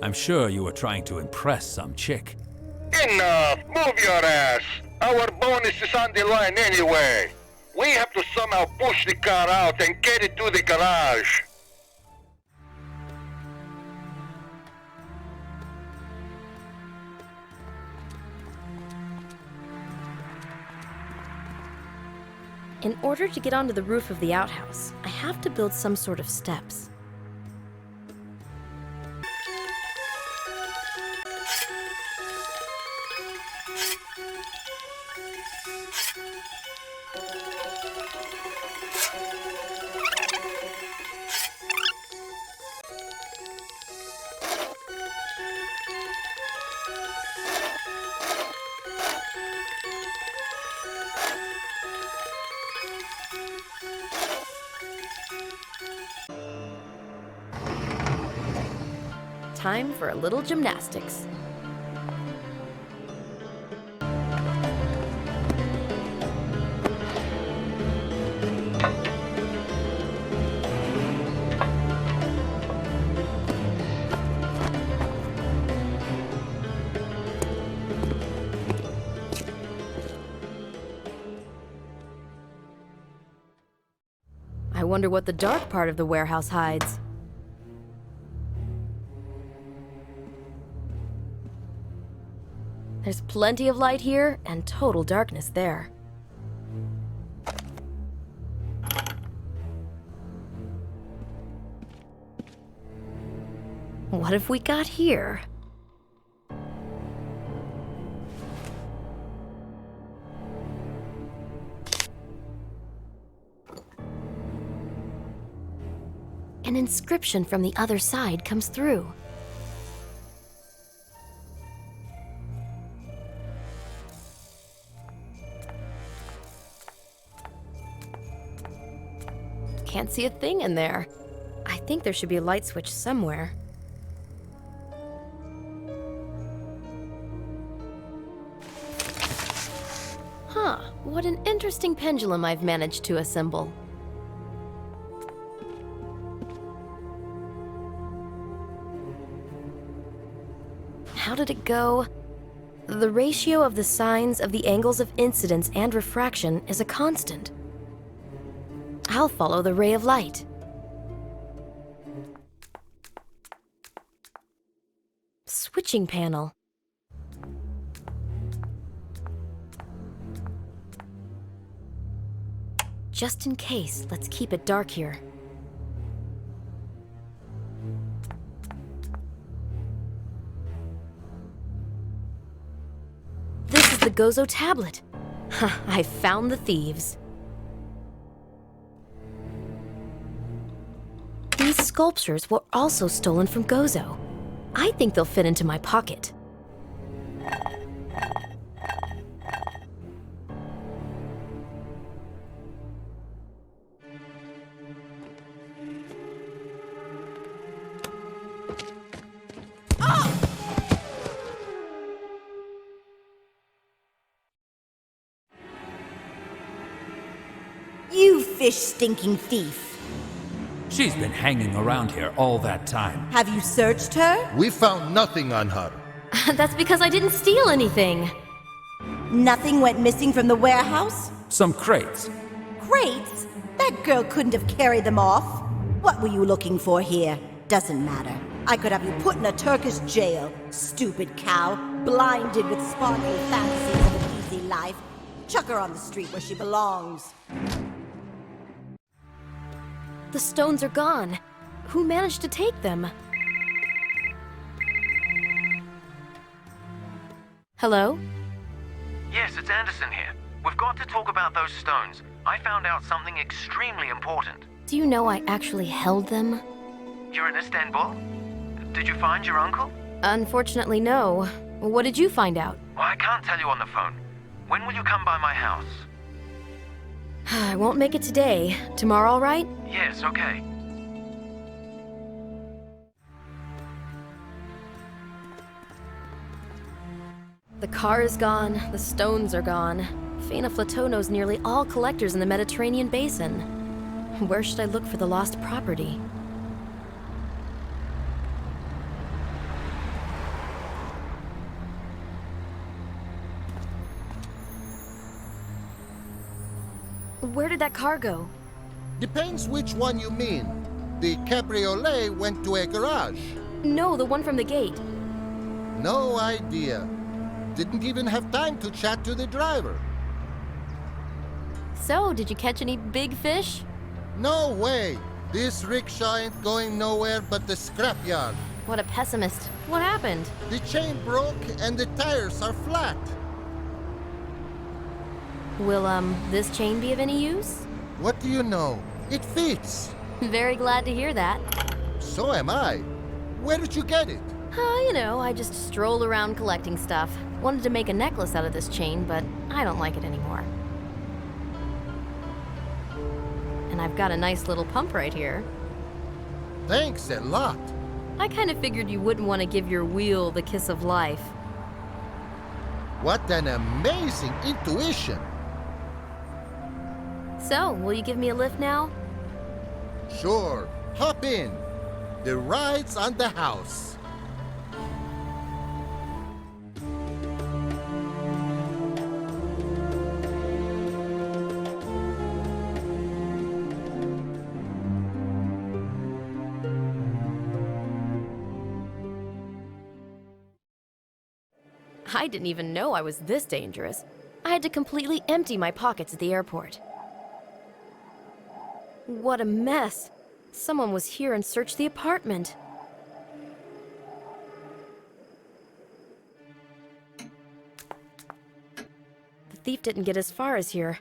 S8: I'm sure you were trying to impress some chick.
S11: Enough! Move your ass! Our bonus is on the line anyway. We have to somehow push the car out and get it to the garage.
S1: In order to get onto the roof of the outhouse, I have to build some sort of steps. Time for a little gymnastics. I wonder what the dark part of the warehouse hides. There's plenty of light here and total darkness there. What have we got here? An inscription from the other side comes through. Can't see a thing in there. I think there should be a light switch somewhere. Huh, what an interesting pendulum I've managed to assemble. How did it go? The ratio of the sines of the angles of incidence and refraction is a constant. I'll follow the ray of light. Switching panel. Just in case, let's keep it dark here. This is the Gozo tablet. I found the thieves. These sculptures were also stolen from Gozo. I think they'll fit into my pocket.
S10: You fish-stinking thief.
S4: She's been hanging around here all that time.
S10: Have you searched her?
S9: We found nothing on her.
S1: That's because I didn't steal anything.
S10: Nothing went missing from the warehouse?
S4: Some crates.
S10: Crates? That girl couldn't have carried them off. What were you looking for here? Doesn't matter. I could have you put in a Turkish jail, stupid cow, blinded with sparkly fantasies of an easy life. Chuck her on the street where she belongs.
S1: The stones are gone. Who managed to take them? Hello?
S2: Yes, it's Anderson here. We've got to talk about those stones. I found out something extremely important.
S1: Do you know I actually held them?
S2: You're in Istanbul? Did you find your uncle?
S1: Unfortunately, no. What did you find out?
S2: Well, I can't tell you on the phone. When will you come by my house?
S1: I won't make it today. Tomorrow, all right?
S2: Yes, okay.
S1: The car is gone, the stones are gone. Faina Flato knows nearly all collectors in the Mediterranean basin. Where should I look for the lost property? Where did that car go?
S9: Depends which one you mean. The cabriolet went to a garage.
S1: No, the one from the gate.
S9: No idea. Didn't even have time to chat to the driver.
S1: So, did you catch any big fish?
S9: No way. This rickshaw ain't going nowhere but the scrapyard.
S1: What a pessimist. What happened?
S9: The chain broke and the tires are flat.
S1: Will, this chain be of any use?
S9: What do you know? It fits.
S1: Very glad to hear that.
S9: So am I. Where did you get it?
S1: You know, I just stroll around collecting stuff. Wanted to make a necklace out of this chain, but I don't like it anymore. And I've got a nice little pump right here.
S9: Thanks a lot.
S1: I kind of figured you wouldn't want to give your wheel the kiss of life.
S9: What an amazing intuition.
S1: So, will you give me a lift now?
S9: Sure. Hop in. The ride's on the house.
S1: I didn't even know I was this dangerous. I had to completely empty my pockets at the airport. What a mess. Someone was here and searched the apartment. The thief didn't get as far as here.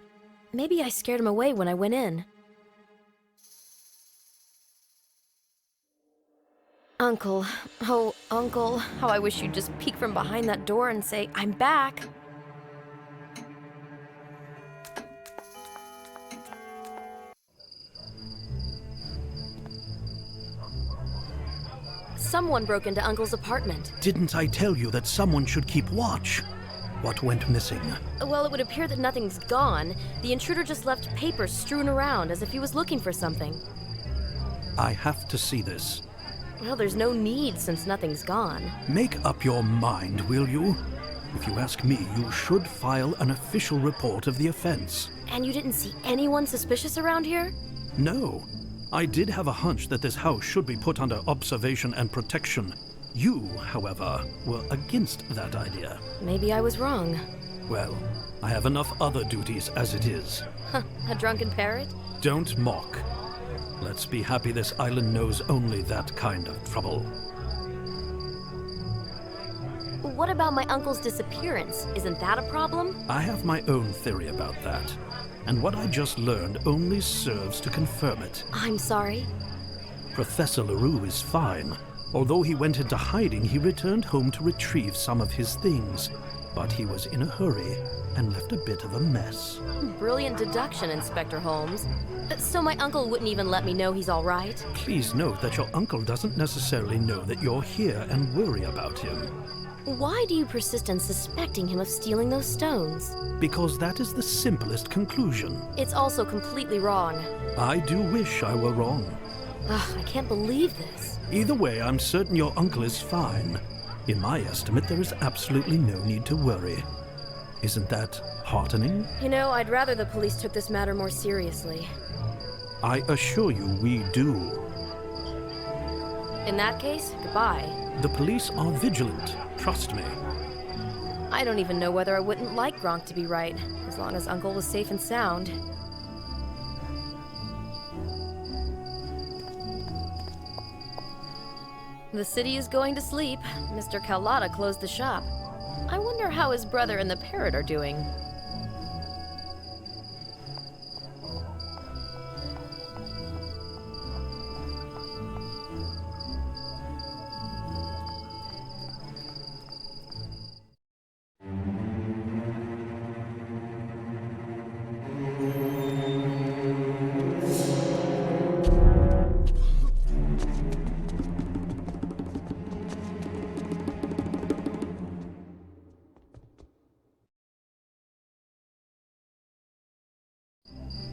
S1: Maybe I scared him away when I went in. Uncle, oh, Uncle, how I wish you'd just peek from behind that door and say, "I'm back." Someone broke into Uncle's apartment.
S3: Didn't I tell you that someone should keep watch? What went missing?
S1: Well, it would appear that nothing's gone. The intruder just left papers strewn around as if he was looking for something.
S3: I have to see this.
S1: Well, there's no need since nothing's gone.
S3: Make up your mind, will you? If you ask me, you should file an official report of the offense.
S1: And you didn't see anyone suspicious around here?
S3: No. I did have a hunch that this house should be put under observation and protection. You, however, were against that idea.
S1: Maybe I was wrong.
S3: Well, I have enough other duties as it is.
S1: Huh, a drunken parrot?
S3: Don't mock. Let's be happy this island knows only that kind of trouble.
S1: What about my uncle's disappearance? Isn't that a problem?
S3: I have my own theory about that. And what I just learned only serves to confirm it.
S1: I'm sorry?
S3: Professor LaRue is fine. Although he went into hiding, he returned home to retrieve some of his things. But he was in a hurry and left a bit of a mess.
S1: Brilliant deduction, Inspector Holmes. So my uncle wouldn't even let me know he's all right?
S3: Please note that your uncle doesn't necessarily know that you're here and worry about him.
S1: Why do you persist in suspecting him of stealing those stones?
S3: Because that is the simplest conclusion.
S1: It's also completely wrong.
S3: I do wish I were wrong.
S1: Ugh, I can't believe this.
S3: Either way, I'm certain your uncle is fine. In my estimate, there is absolutely no need to worry. Isn't that heartening?
S1: You know, I'd rather the police took this matter more seriously.
S3: I assure you we do.
S1: In that case, goodbye.
S3: The police are vigilant, trust me.
S1: I don't even know whether I wouldn't like Gronk to be right, as long as Uncle was safe and sound. The city is going to sleep. Mr. Carlotta closed the shop. I wonder how his brother and the parrot are doing.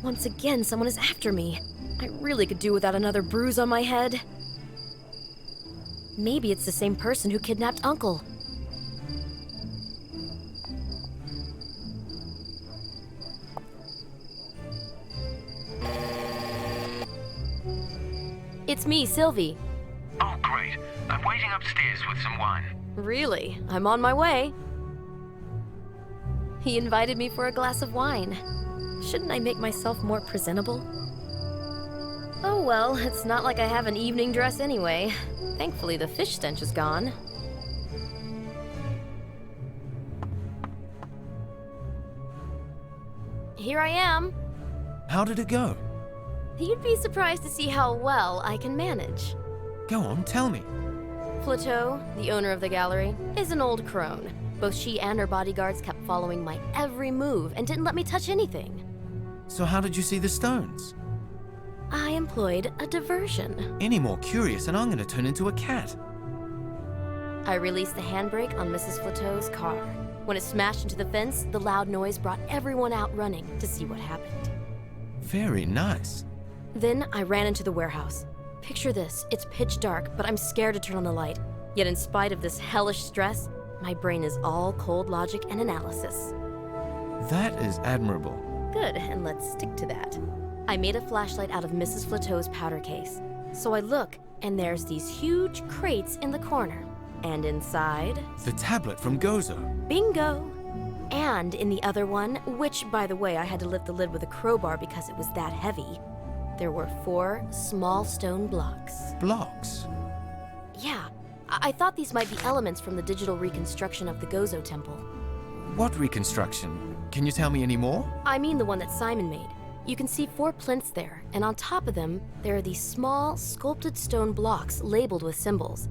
S1: Once again, someone is after me. I really could do without another bruise on my head. Maybe it's the same person who kidnapped Uncle. It's me, Sylvie.
S2: Oh, great. I'm waiting upstairs with some wine.
S1: Really? I'm on my way. He invited me for a glass of wine. Shouldn't I make myself more presentable? Oh well, it's not like I have an evening dress anyway. Thankfully, the fish stench is gone. Here I am.
S8: How did it go?
S1: You'd be surprised to see how well I can manage.
S8: Go on, tell me.
S1: Flateau, the owner of the gallery, is an old crone. Both she and her bodyguards kept following my every move and didn't let me touch anything.
S8: So how did you see the stones?
S1: I employed a diversion.
S8: Any more curious and I'm gonna turn into a cat.
S1: I released the handbrake on Mrs. Flateau's car. When it smashed into the fence, the loud noise brought everyone out running to see what happened.
S8: Very nice.
S1: Then I ran into the warehouse. Picture this, it's pitch dark, but I'm scared to turn on the light. Yet in spite of this hellish stress, my brain is all cold logic and analysis.
S8: That is admirable.
S1: Good, and let's stick to that. I made a flashlight out of Mrs. Flateau's powder case. So I look, and there's these huge crates in the corner. And inside?
S8: The tablet from Gozo.
S1: Bingo! And in the other one, which, by the way, I had to lift the lid with a crowbar because it was that heavy, there were 4 small stone blocks.
S8: Blocks?
S1: Yeah, I thought these might be elements from the digital reconstruction of the Gozo temple.
S8: What reconstruction? Can you tell me any more?
S1: I mean the one that Simon made. You can see 4 plinths there, and on top of them, there are these small, sculpted stone blocks labeled with symbols.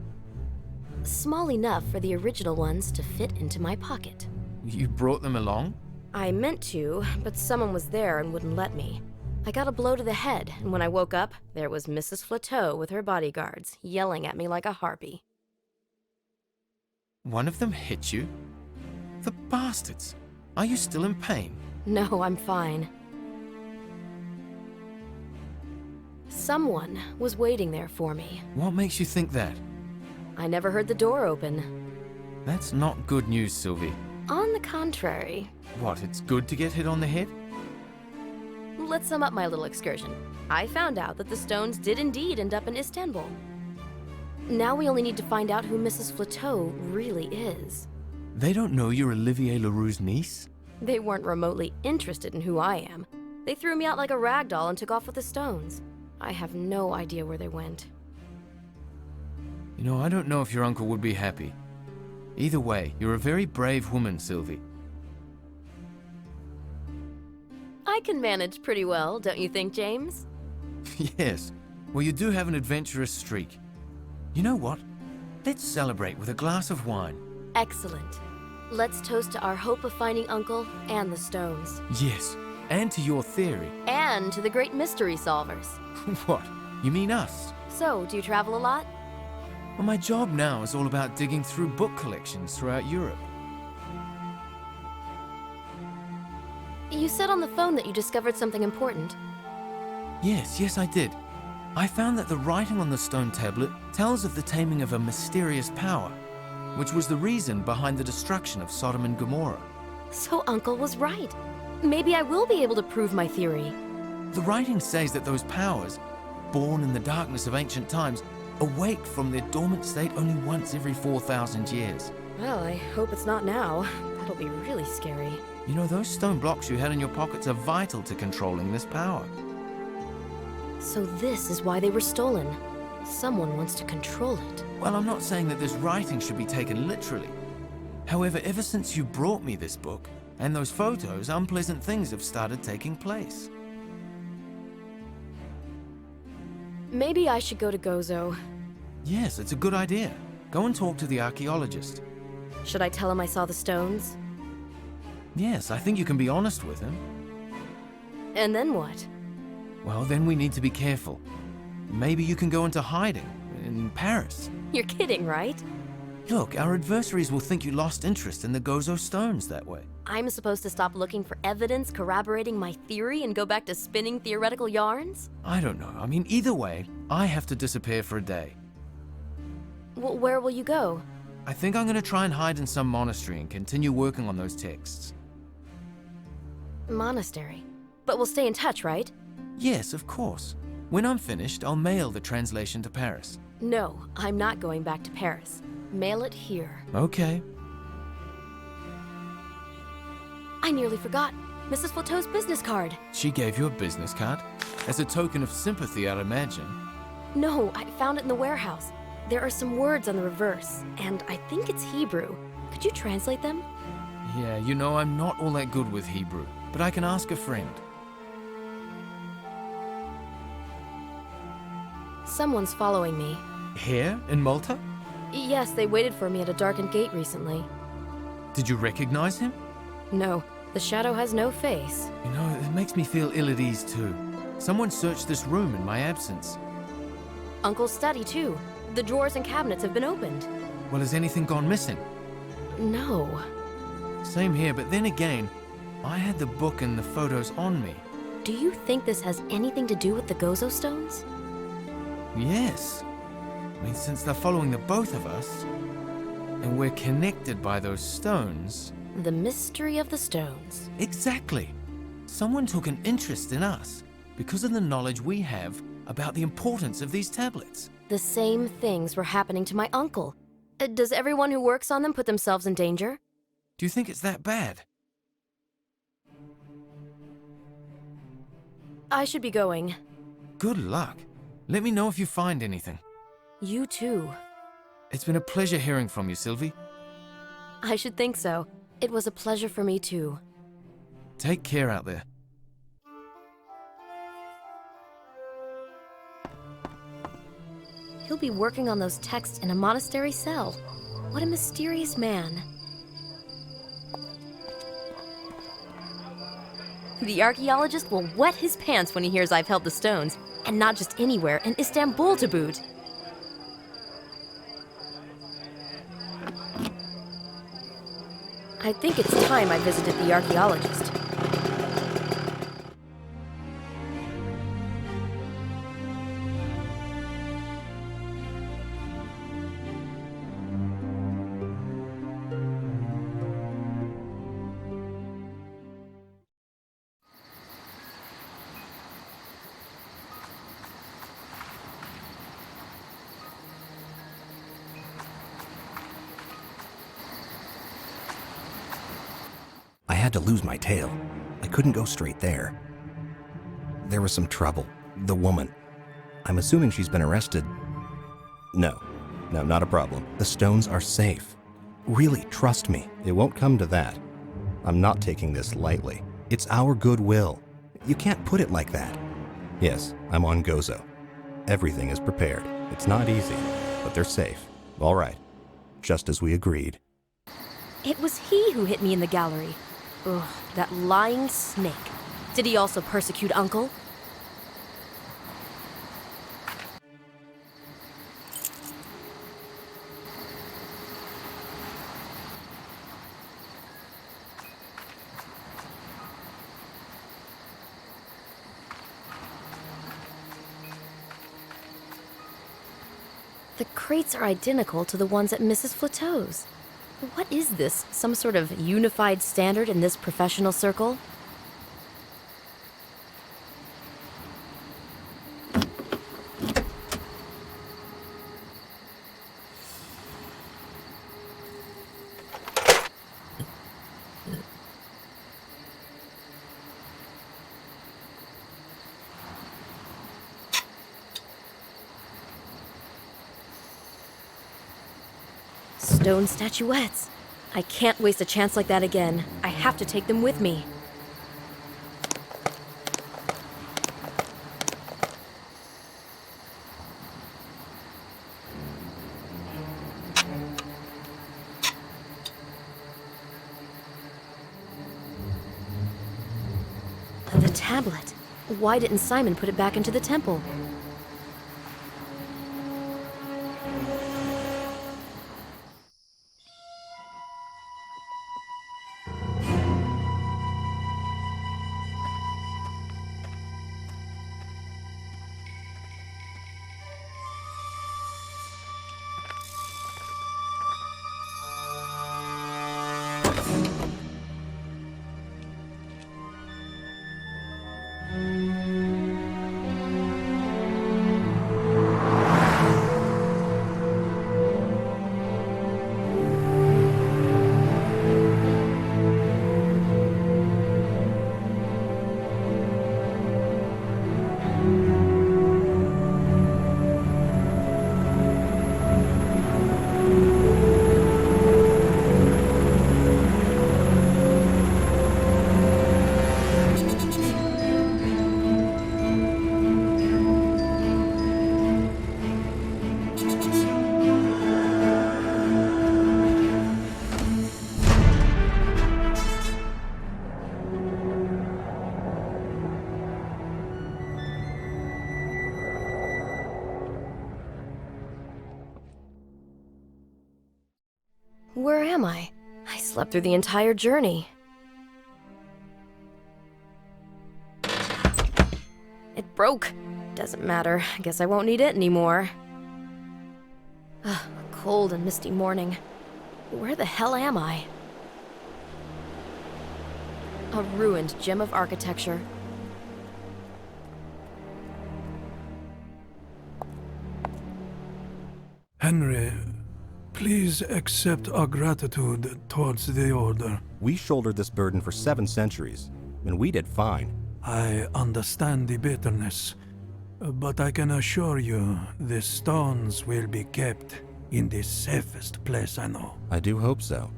S1: Small enough for the original ones to fit into my pocket.
S8: You brought them along?
S1: I meant to, but someone was there and wouldn't let me. I got a blow to the head, and when I woke up, there was Mrs. Flateau with her bodyguards, yelling at me like a harpy.
S8: One of them hit you? The bastards! Are you still in pain?
S1: No, I'm fine. Someone was waiting there for me.
S8: What makes you think that?
S1: I never heard the door open.
S8: That's not good news, Sylvie.
S1: On the contrary.
S8: What, it's good to get hit on the head?
S1: Let's sum up my little excursion. I found out that the stones did indeed end up in Istanbul. Now we only need to find out who Mrs. Flateau really is.
S8: They don't know you're Olivier Leroux's niece?
S1: They weren't remotely interested in who I am. They threw me out like a rag doll and took off with the stones. I have no idea where they went.
S8: You know, I don't know if your uncle would be happy. Either way, you're a very brave woman, Sylvie.
S1: I can manage pretty well, don't you think, James?
S8: Yes. Well, you do have an adventurous streak. You know what? Let's celebrate with a glass of wine.
S1: Excellent. Let's toast to our hope of finding Uncle and the stones.
S8: Yes, and to your theory.
S1: And to the great mystery solvers.
S8: What? You mean us?
S1: So, do you travel a lot?
S8: Well, my job now is all about digging through book collections throughout Europe.
S1: You said on the phone that you discovered something important.
S8: Yes, I did. I found that the writing on the stone tablet tells of the taming of a mysterious power, which was the reason behind the destruction of Sodom and Gomorrah.
S1: So Uncle was right. Maybe I will be able to prove my theory.
S8: The writing says that those powers, born in the darkness of ancient times, awake from their dormant state only once every 4,000 years.
S1: Well, I hope it's not now. That'll be really scary.
S8: You know, those stone blocks you had in your pockets are vital to controlling this power.
S1: So this is why they were stolen. Someone wants to control it.
S8: Well, I'm not saying that this writing should be taken literally. However, ever since you brought me this book and those photos, unpleasant things have started taking place.
S1: Maybe I should go to Gozo.
S8: Yes, it's a good idea. Go and talk to the archaeologist.
S1: Should I tell him I saw the stones?
S8: Yes, I think you can be honest with him.
S1: And then what?
S8: Well, then we need to be careful. Maybe you can go into hiding in Paris.
S1: You're kidding, right?
S8: Look, our adversaries will think you lost interest in the Gozo stones that way.
S1: I'm supposed to stop looking for evidence corroborating my theory and go back to spinning theoretical yarns?
S8: I don't know. I mean, either way, I have to disappear for a day.
S1: Well, where will you go?
S8: I think I'm going to try and hide in some monastery and continue working on those texts.
S1: Monastery? But we'll stay in touch, right?
S8: Yes, of course. When I'm finished, I'll mail the translation to Paris.
S1: No, I'm not going back to Paris. Mail it here.
S8: Okay.
S1: I nearly forgot. Mrs. Flateau's business card.
S8: She gave you a business card? As a token of sympathy, I'd imagine.
S1: No, I found it in the warehouse. There are some words on the reverse, and I think it's Hebrew. Could you translate them?
S8: Yeah, you know, I'm not all that good with Hebrew, but I can ask a friend.
S1: Someone's following me.
S8: Here, in Malta?
S1: Yes, they waited for me at a darkened gate recently.
S8: Did you recognize him?
S1: No, the shadow has no face.
S8: You know, it makes me feel ill at ease too. Someone searched this room in my absence.
S1: Uncle's study, too. The drawers and cabinets have been opened.
S8: Well, has anything gone missing?
S1: No.
S8: Same here, but then again, I had the book and the photos on me.
S1: Do you think this has anything to do with the Gozo stones?
S8: Yes. I mean, since they're following the both of us, and we're connected by those stones...
S1: The mystery of the stones.
S8: Exactly. Someone took an interest in us because of the knowledge we have about the importance of these tablets.
S1: The same things were happening to my uncle. Does everyone who works on them put themselves in danger?
S8: Do you think it's that bad?
S1: I should be going.
S8: Good luck. Let me know if you find anything.
S1: You too.
S8: It's been a pleasure hearing from you, Sylvie.
S1: I should think so. It was a pleasure for me too.
S8: Take care out there.
S1: He'll be working on those texts in a monastery cell. What a mysterious man. The archaeologist will wet his pants when he hears I've held the stones, and not just anywhere, in Istanbul to boot. I think it's time I visited the archaeologist.
S6: I had to lose my tail. I couldn't go straight there. There was some trouble. The woman. I'm assuming she's been arrested. No, not a problem. The stones are safe. Really, trust me, it won't come to that. I'm not taking this lightly. It's our goodwill. You can't put it like that. Yes, I'm on Gozo. Everything is prepared. It's not easy, but they're safe. All right, just as we agreed.
S1: It was he who hit me in the gallery. Ugh, that lying snake. Did he also persecute Uncle? The crates are identical to the ones at Mrs. Flateau's. What is this? Some sort of unified standard in this professional circle? Stone statuettes. I can't waste a chance like that again. I have to take them with me. The tablet. Why didn't Simon put it back into the temple? Where am I? I slept through the entire journey. It broke. Doesn't matter. I guess I won't need it anymore. A cold and misty morning. Where the hell am I? A ruined gem of architecture.
S3: Henry, Please accept our gratitude towards the Order.
S6: We shouldered this burden for 7 centuries, and we did fine.
S3: I understand the bitterness, but I can assure you the stones will be kept in the safest place I know.
S6: I do hope so.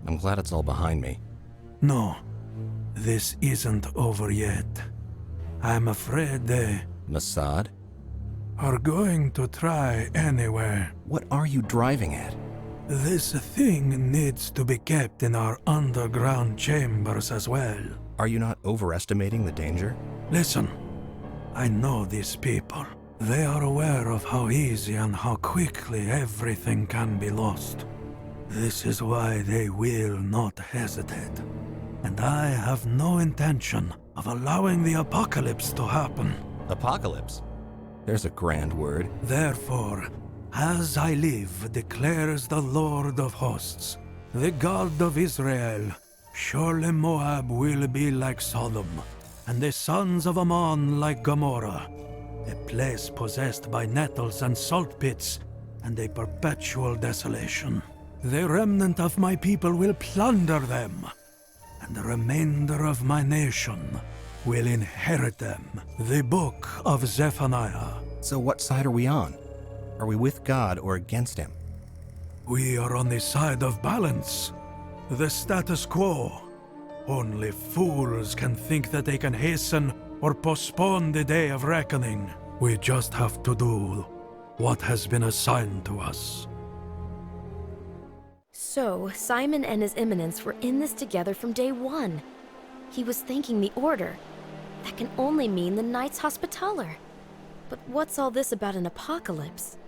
S6: I'm glad it's all behind me.
S3: No, this isn't over yet. I'm afraid they
S6: Mossad?
S3: are going to try anyway.
S6: What are you driving at?
S3: This thing needs to be kept in our underground chambers as well.
S6: Are you not overestimating the danger?
S3: Listen, I know these people. They are aware of how easy and how quickly everything can be lost. This is why they will not hesitate. And I have no intention of allowing the apocalypse to happen.
S6: Apocalypse? There's a grand word.
S3: Therefore, as I live, declares the Lord of hosts, the God of Israel, surely Moab will be like Sodom, and the sons of Ammon like Gomorrah, a place possessed by nettles and salt pits, and a perpetual desolation. The remnant of my people will plunder them, and the remainder of my nation will inherit them. The Book of Zephaniah.
S6: So what side are we on? Are we with God or against him?
S3: We are on the side of balance. The status quo. Only fools can think that they can hasten or postpone the day of reckoning. We just have to do what has been assigned to us.
S1: So, Simon and his Eminence were in this together from day one. He was thanking the Order. That can only mean the Knights Hospitaller. But what's all this about an apocalypse?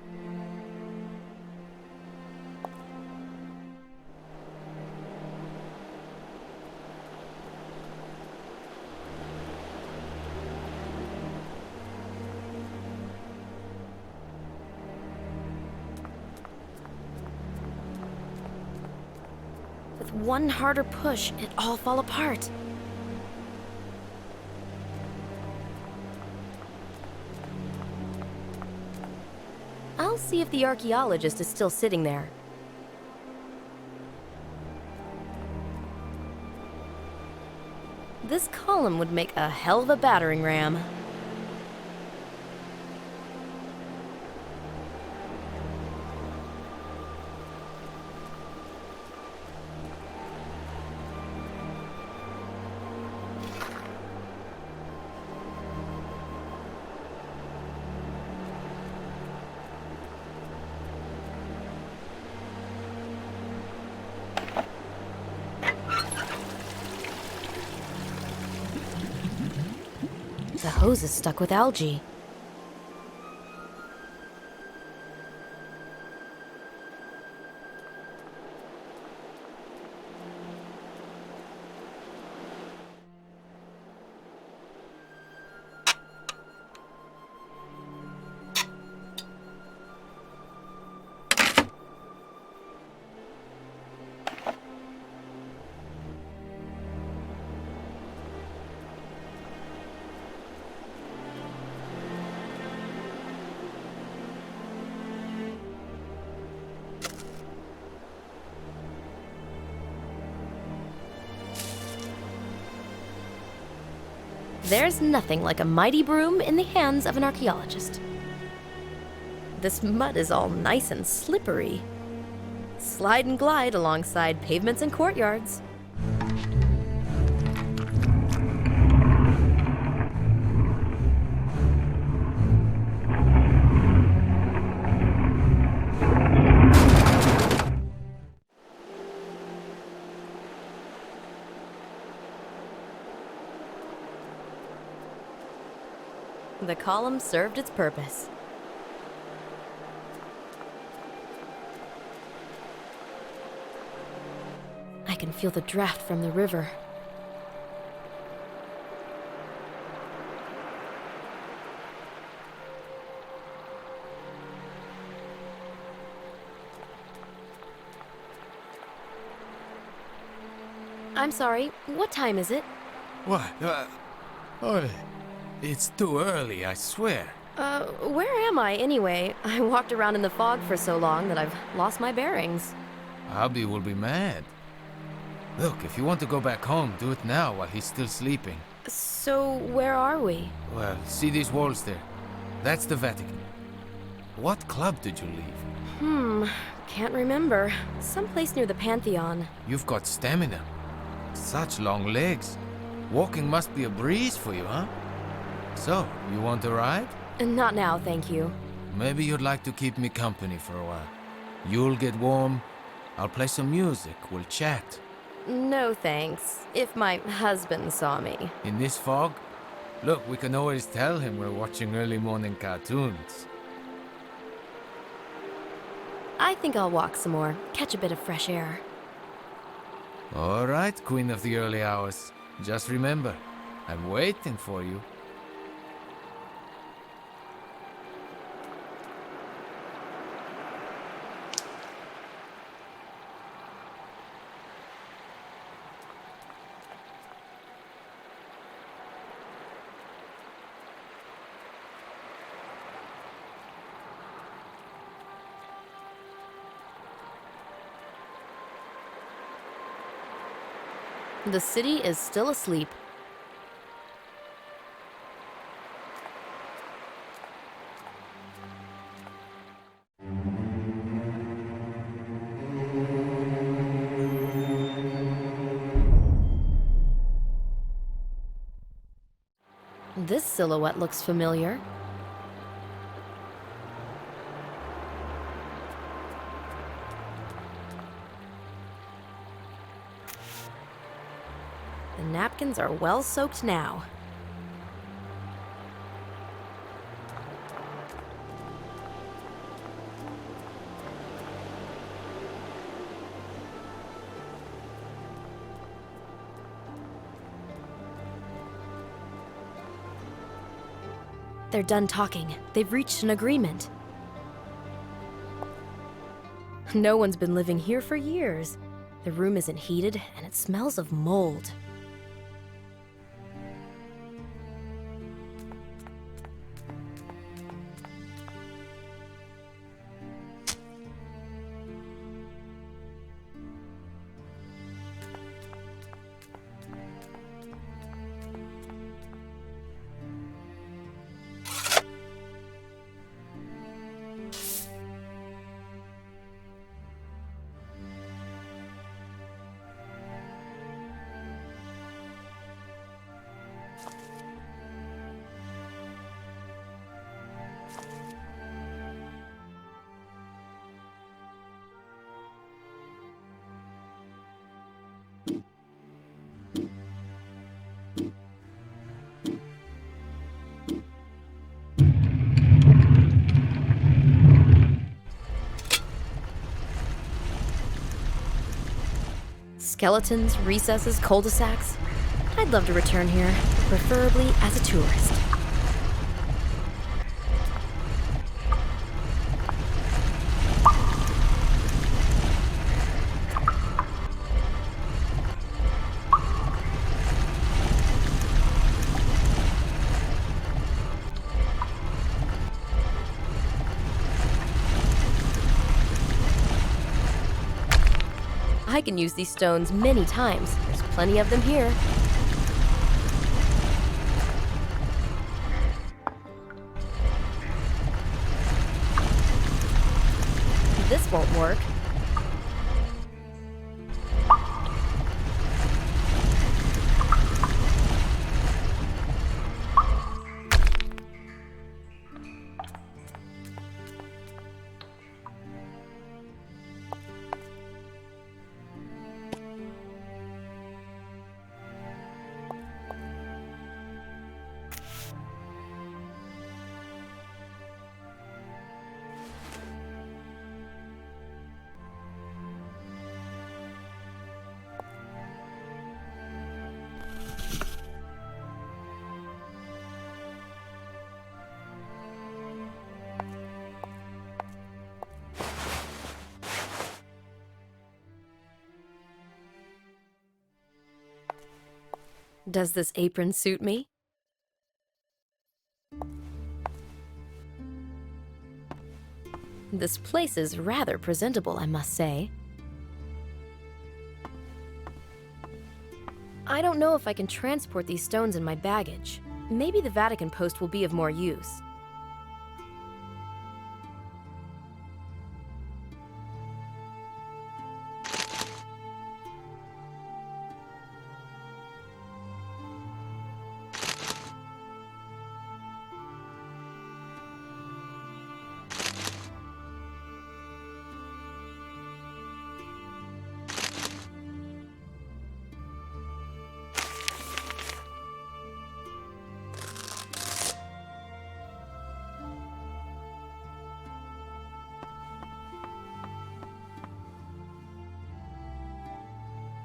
S1: With one harder push, it'd all fall apart. I'll see if the archaeologist is still sitting there. This column would make a hell of a battering ram. The hose is stuck with algae. There's nothing like a mighty broom in the hands of an archaeologist. This mud is all nice and slippery. Slide and glide alongside pavements and courtyards. The column served its purpose. I can feel the draft from the river. I'm sorry, what time is it?
S8: What? Oh, it's too early, I swear.
S1: Where am I anyway? I walked around in the fog for so long that I've lost my bearings.
S8: Abby will be mad. Look, if you want to go back home, do it now while he's still sleeping.
S1: So, where are we?
S8: Well, see these walls there? That's the Vatican. What club did you leave?
S1: Can't remember. Someplace near the Pantheon.
S8: You've got stamina. Such long legs. Walking must be a breeze for you, huh? So, you want to ride?
S1: Not now, thank you.
S8: Maybe you'd like to keep me company for a while. You'll get warm. I'll play some music. We'll chat.
S1: No thanks, if my husband saw me.
S8: In this fog? Look, we can always tell him we're watching early morning cartoons.
S1: I think I'll walk some more, catch a bit of fresh air.
S8: All right, Queen of the Early Hours. Just remember, I'm waiting for you.
S1: The city is still asleep. This silhouette looks familiar. The napkins are well soaked now. They're done talking. They've reached an agreement. No one's been living here for years. The room isn't heated, and it smells of mold. Skeletons, recesses, cul-de-sacs. I'd love to return here, preferably as a tourist. I can use these stones many times. There's plenty of them here. This won't work. Does this apron suit me? This place is rather presentable, I must say. I don't know if I can transport these stones in my baggage. Maybe the Vatican post will be of more use.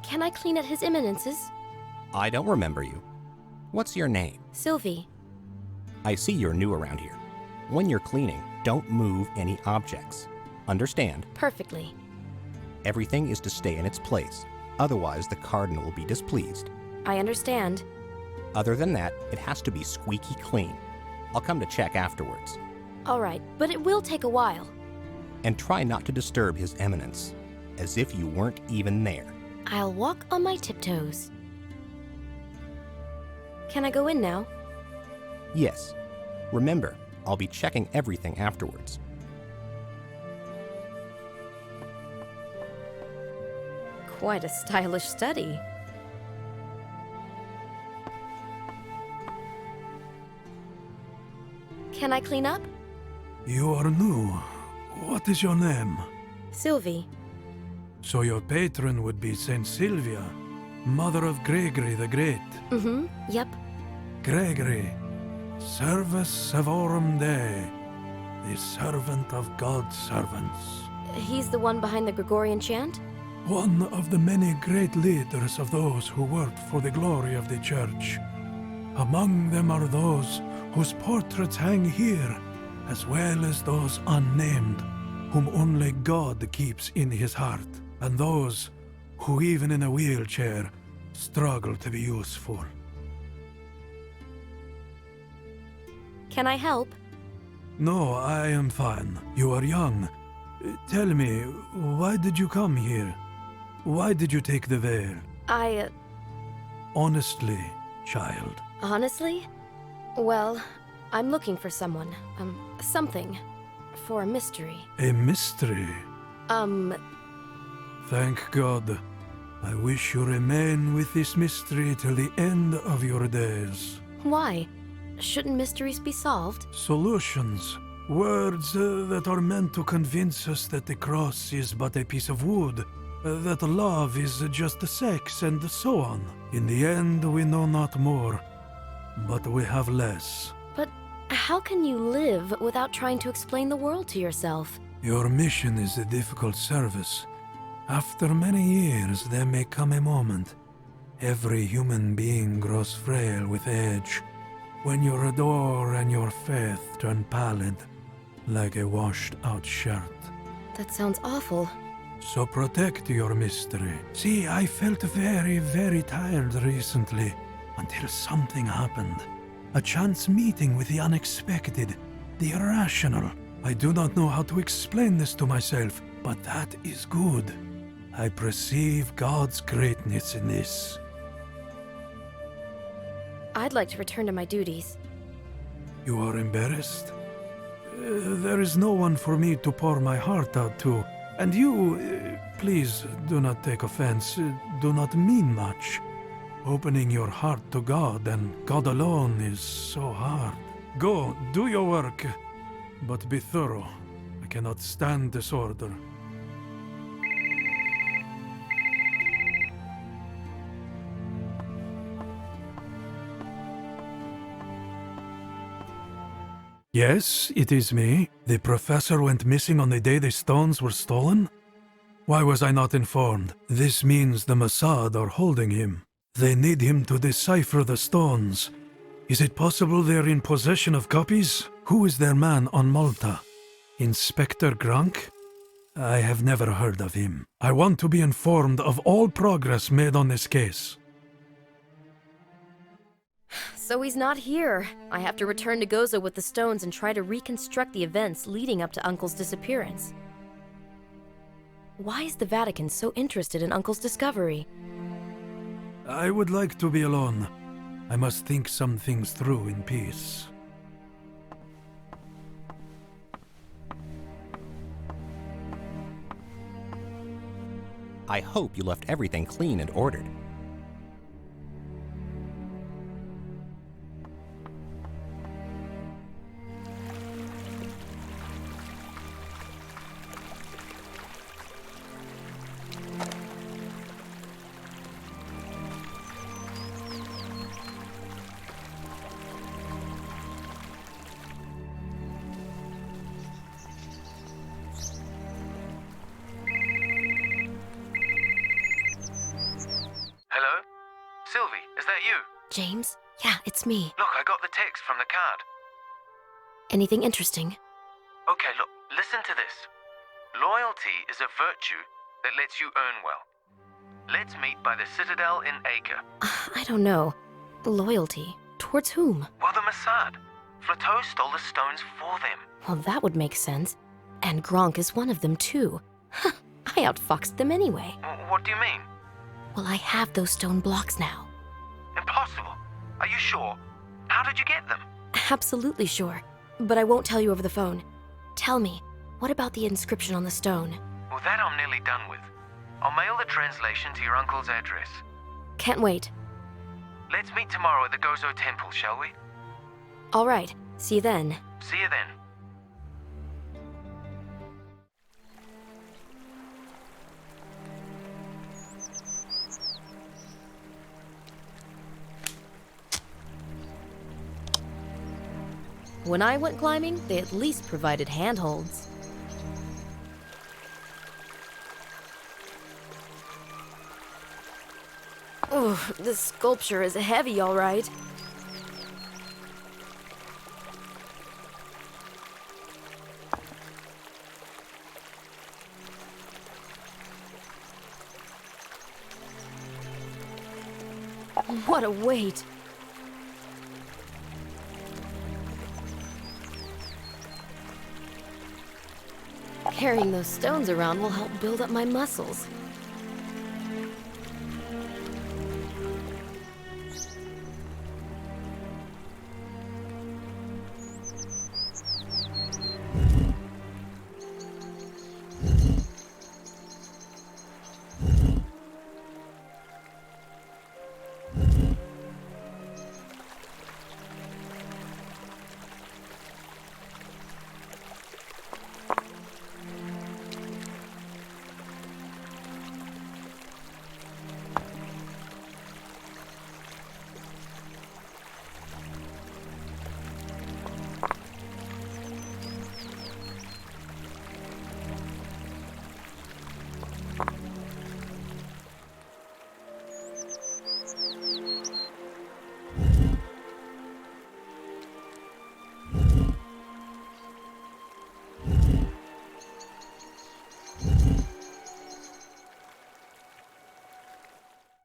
S1: Can I clean at His Eminence's?
S6: I don't remember you. What's your name?
S1: Sylvie.
S6: I see you're new around here. When you're cleaning, don't move any objects. Understand?
S1: Perfectly.
S6: Everything is to stay in its place. Otherwise, the Cardinal will be displeased.
S1: I understand.
S6: Other than that, it has to be squeaky clean. I'll come to check afterwards.
S1: All right, but it will take a while.
S6: And try not to disturb His Eminence, as if you weren't even there.
S1: I'll walk on my tiptoes. Can I go in now?
S6: Yes. Remember, I'll be checking everything afterwards.
S1: Quite a stylish study. Can I clean up?
S3: You are new. What is your name?
S1: Sylvie.
S3: So your patron would be Saint Sylvia, mother of Gregory the Great.
S1: Yep.
S3: Gregory, Servus Servorum Dei, the servant of God's servants.
S1: He's the one behind the Gregorian chant?
S3: One of the many great leaders of those who worked for the glory of the Church. Among them are those whose portraits hang here, as well as those unnamed, whom only God keeps in His heart, and those who, even in a wheelchair, struggle to be useful.
S1: Can I help?
S3: No, I am fine. You are young. Tell me, why did you come here? Why did you take the veil? Honestly, child.
S1: Honestly? Well, I'm looking for someone. Something. For a mystery.
S3: A mystery? Thank God. I wish you remain with this mystery till the end of your days.
S1: Why? Shouldn't mysteries be solved?
S3: Solutions. Words that are meant to convince us that the cross is but a piece of wood, that love is just sex, and so on. In the end, we know not more, but we have less.
S1: But how can you live without trying to explain the world to yourself?
S3: Your mission is a difficult service. After many years, there may come a moment. Every human being grows frail with age, when your ardor and your faith turn pallid, like a washed-out shirt.
S1: That sounds awful.
S3: So protect your mystery. See, I felt very, very tired recently, until something happened. A chance meeting with the unexpected, the irrational. I do not know how to explain this to myself, but that is good. I perceive God's greatness in this.
S1: I'd like to return to my duties.
S3: You are embarrassed? There is no one for me to pour my heart out to. And you, please do not take offense, do not mean much. Opening your heart to God and God alone is so hard. Go, do your work, but be thorough. I cannot stand disorder. Yes, it is me. The professor went missing on the day the stones were stolen? Why was I not informed? This means the Mossad are holding him. They need him to decipher the stones. Is it possible they're in possession of copies? Who is their man on Malta? Inspector Grunk? I have never heard of him. I want to be informed of all progress made on this case.
S1: So he's not here. I have to return to Gozo with the stones and try to reconstruct the events leading up to Uncle's disappearance. Why is the Vatican so interested in Uncle's discovery?
S3: I would like to be alone. I must think some things through in peace.
S6: I hope you left everything clean and ordered.
S2: Hello? Sylvie, is that you?
S1: James? Yeah, it's me.
S2: Look, I got the text from the card.
S1: Anything interesting?
S2: Okay, look, listen to this. Loyalty is a virtue that lets you earn well. Let's meet by the Citadel in Acre.
S1: I don't know. Loyalty? Towards whom?
S2: Well, the Mossad. Flateau stole the stones for them.
S1: Well, that would make sense. And Gronk is one of them, too. I outfoxed them anyway.
S2: What do you mean?
S1: Well, I have those stone blocks now.
S2: Impossible. Are you sure? How did you get them?
S1: Absolutely sure. But I won't tell you over the phone. Tell me, what about the inscription on the stone?
S2: Well, that I'm nearly done with. I'll mail the translation to your uncle's address.
S1: Can't wait.
S2: Let's meet tomorrow at the Gozo Temple, shall we?
S1: All right. See you then.
S2: See you then.
S1: When I went climbing, they at least provided handholds. Oh, this sculpture is heavy, all right. What a weight. Carrying those stones around will help build up my muscles.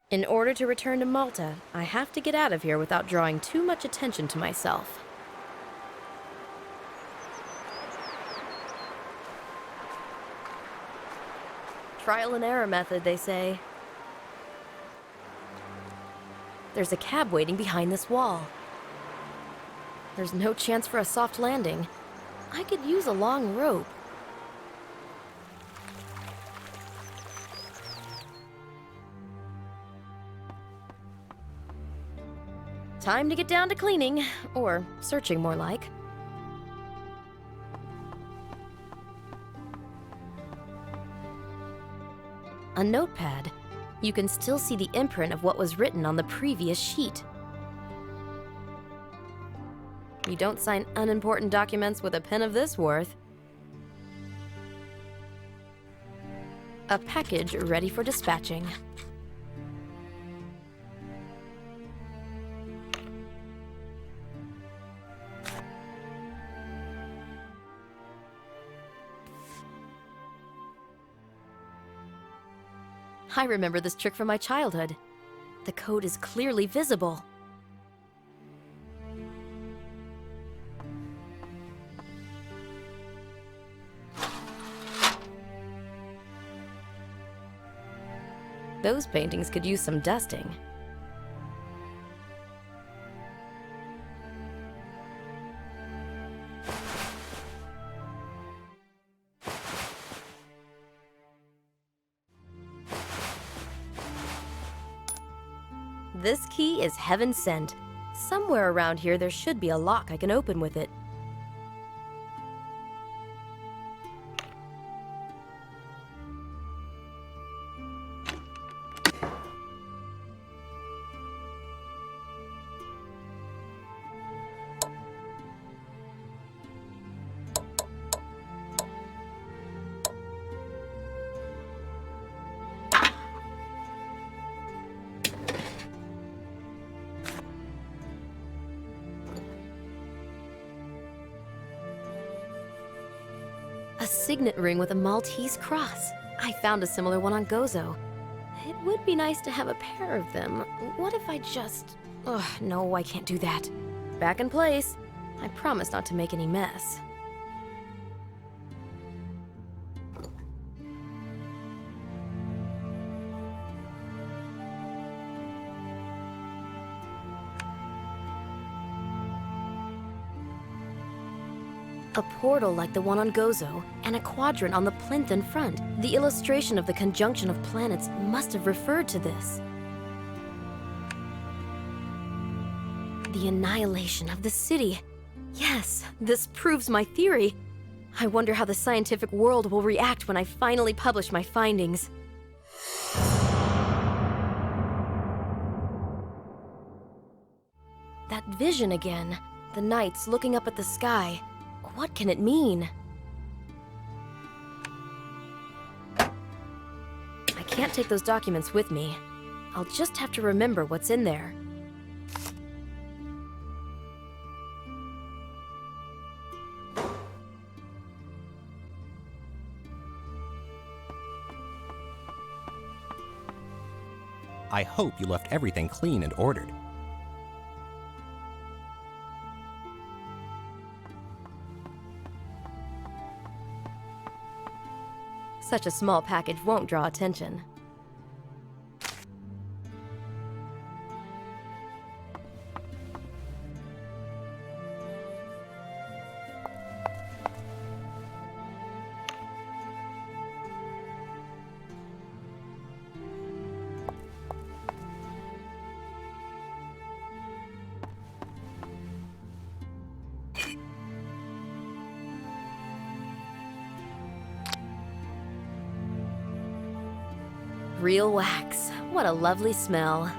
S1: In order to return to Malta, I have to get out of here without drawing too much attention to myself. Trial and error method, they say. There's a cab waiting behind this wall. There's no chance for a soft landing. I could use a long rope. Time to get down to cleaning, or searching more like. A notepad. You can still see the imprint of what was written on the previous sheet. You don't sign unimportant documents with a pen of this worth. A package ready for dispatching. I remember this trick from my childhood. The code is clearly visible. Those paintings could use some dusting. This key is heaven sent. Somewhere around here there should be a lock I can open with it. A signet ring with a Maltese cross. I found a similar one on Gozo. It would be nice to have a pair of them. What if I just... Ugh, no, I can't do that. Back in place. I promise not to make any mess. A portal like the one on Gozo, and a quadrant on the plinth in front. The illustration of the conjunction of planets must have referred to this. The annihilation of the city. Yes, this proves my theory. I wonder how the scientific world will react when I finally publish my findings. That vision again. The knights looking up at the sky. What can it mean? I can't take those documents with me. I'll just have to remember what's in there.
S6: I hope you left everything clean and ordered.
S1: Such a small package won't draw attention. Real wax. What a lovely smell.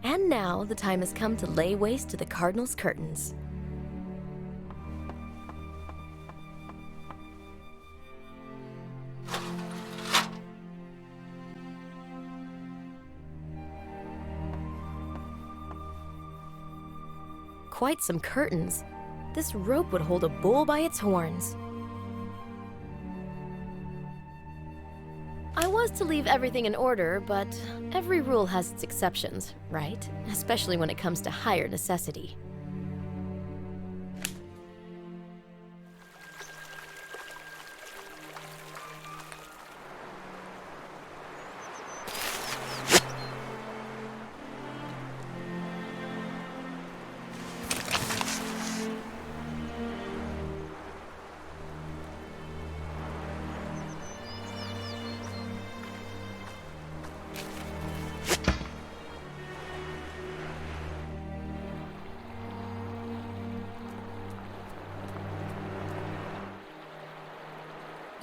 S1: And now the time has come to lay waste to the Cardinal's curtains. Quite some curtains. This rope would hold a bull by its horns. I was to leave everything in order, but every rule has its exceptions, right? Especially when it comes to higher necessity.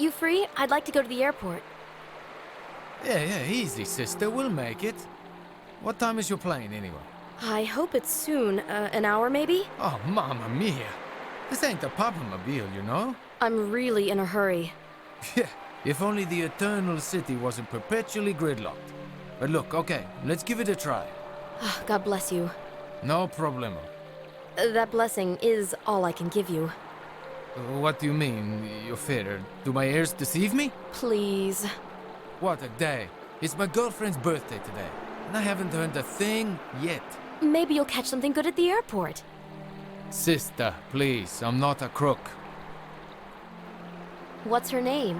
S1: You free? I'd like to go to the airport.
S8: Yeah, easy, sister. We'll make it. What time is your plane, anyway?
S1: I hope it's soon. An hour, maybe?
S8: Oh, mamma mia. This ain't a Papamobile, you know?
S1: I'm really in a hurry.
S8: Yeah, if only the Eternal City wasn't perpetually gridlocked. But look, okay, let's give it a try.
S1: God bless you.
S8: No problemo.
S1: That blessing is all I can give you.
S8: What do you mean, your fear? Do my ears deceive me?
S1: Please.
S8: What a day. It's my girlfriend's birthday today, and I haven't earned a thing yet.
S1: Maybe you'll catch something good at the airport.
S8: Sister, please, I'm not a crook.
S1: What's her name?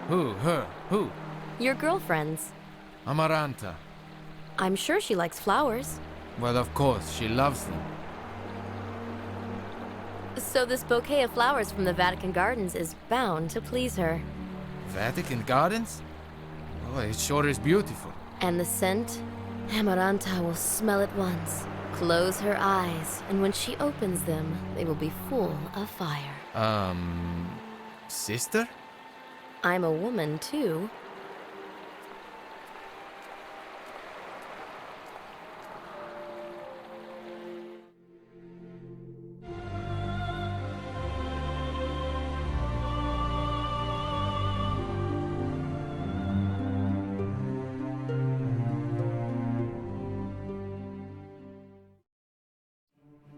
S8: Who? Her? Who?
S1: Your girlfriend's.
S8: Amaranta.
S1: I'm sure she likes flowers.
S8: Well, of course, she loves them.
S1: So this bouquet of flowers from the Vatican Gardens is bound to please her.
S8: Vatican Gardens? Oh, it sure is beautiful.
S1: And the scent? Amaranta will smell it once, close her eyes, and when she opens them, they will be full of fire.
S8: Sister?
S1: I'm a woman, too.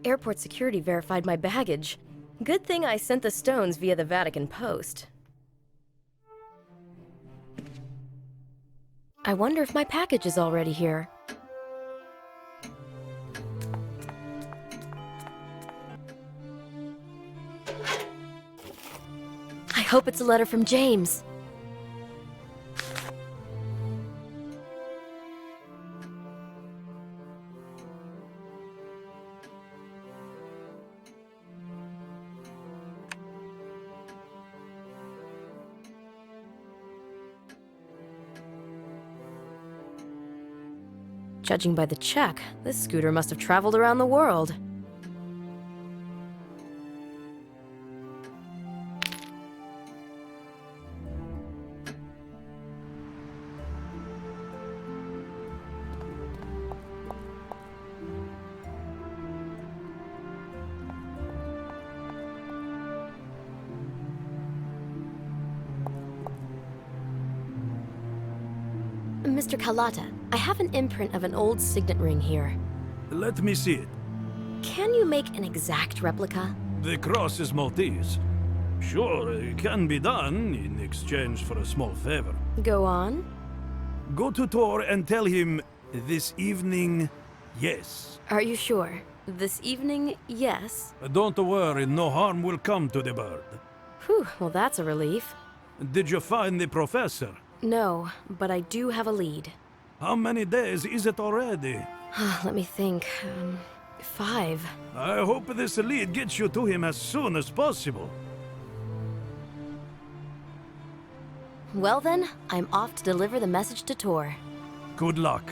S1: Airport security verified my baggage. Good thing I sent the stones via the Vatican Post. I wonder if my package is already here. I hope it's a letter from James. Judging by the check, this scooter must have traveled around the world. Mr. Kalata, I have an imprint of an old signet ring here.
S3: Let me see it.
S1: Can you make an exact replica?
S3: The cross is Maltese. Sure, it can be done in exchange for a small favor.
S1: Go on.
S3: Go to Tor and tell him this evening, yes.
S1: Are you sure? This evening, yes.
S3: Don't worry, no harm will come to the bird.
S1: Whew, well that's a relief.
S3: Did you find the professor?
S1: No, but I do have a lead.
S3: How many days is it already?
S1: Let me think. 5.
S3: I hope this lead gets you to him as soon as possible.
S1: Well then, I'm off to deliver the message to Tor.
S3: Good luck.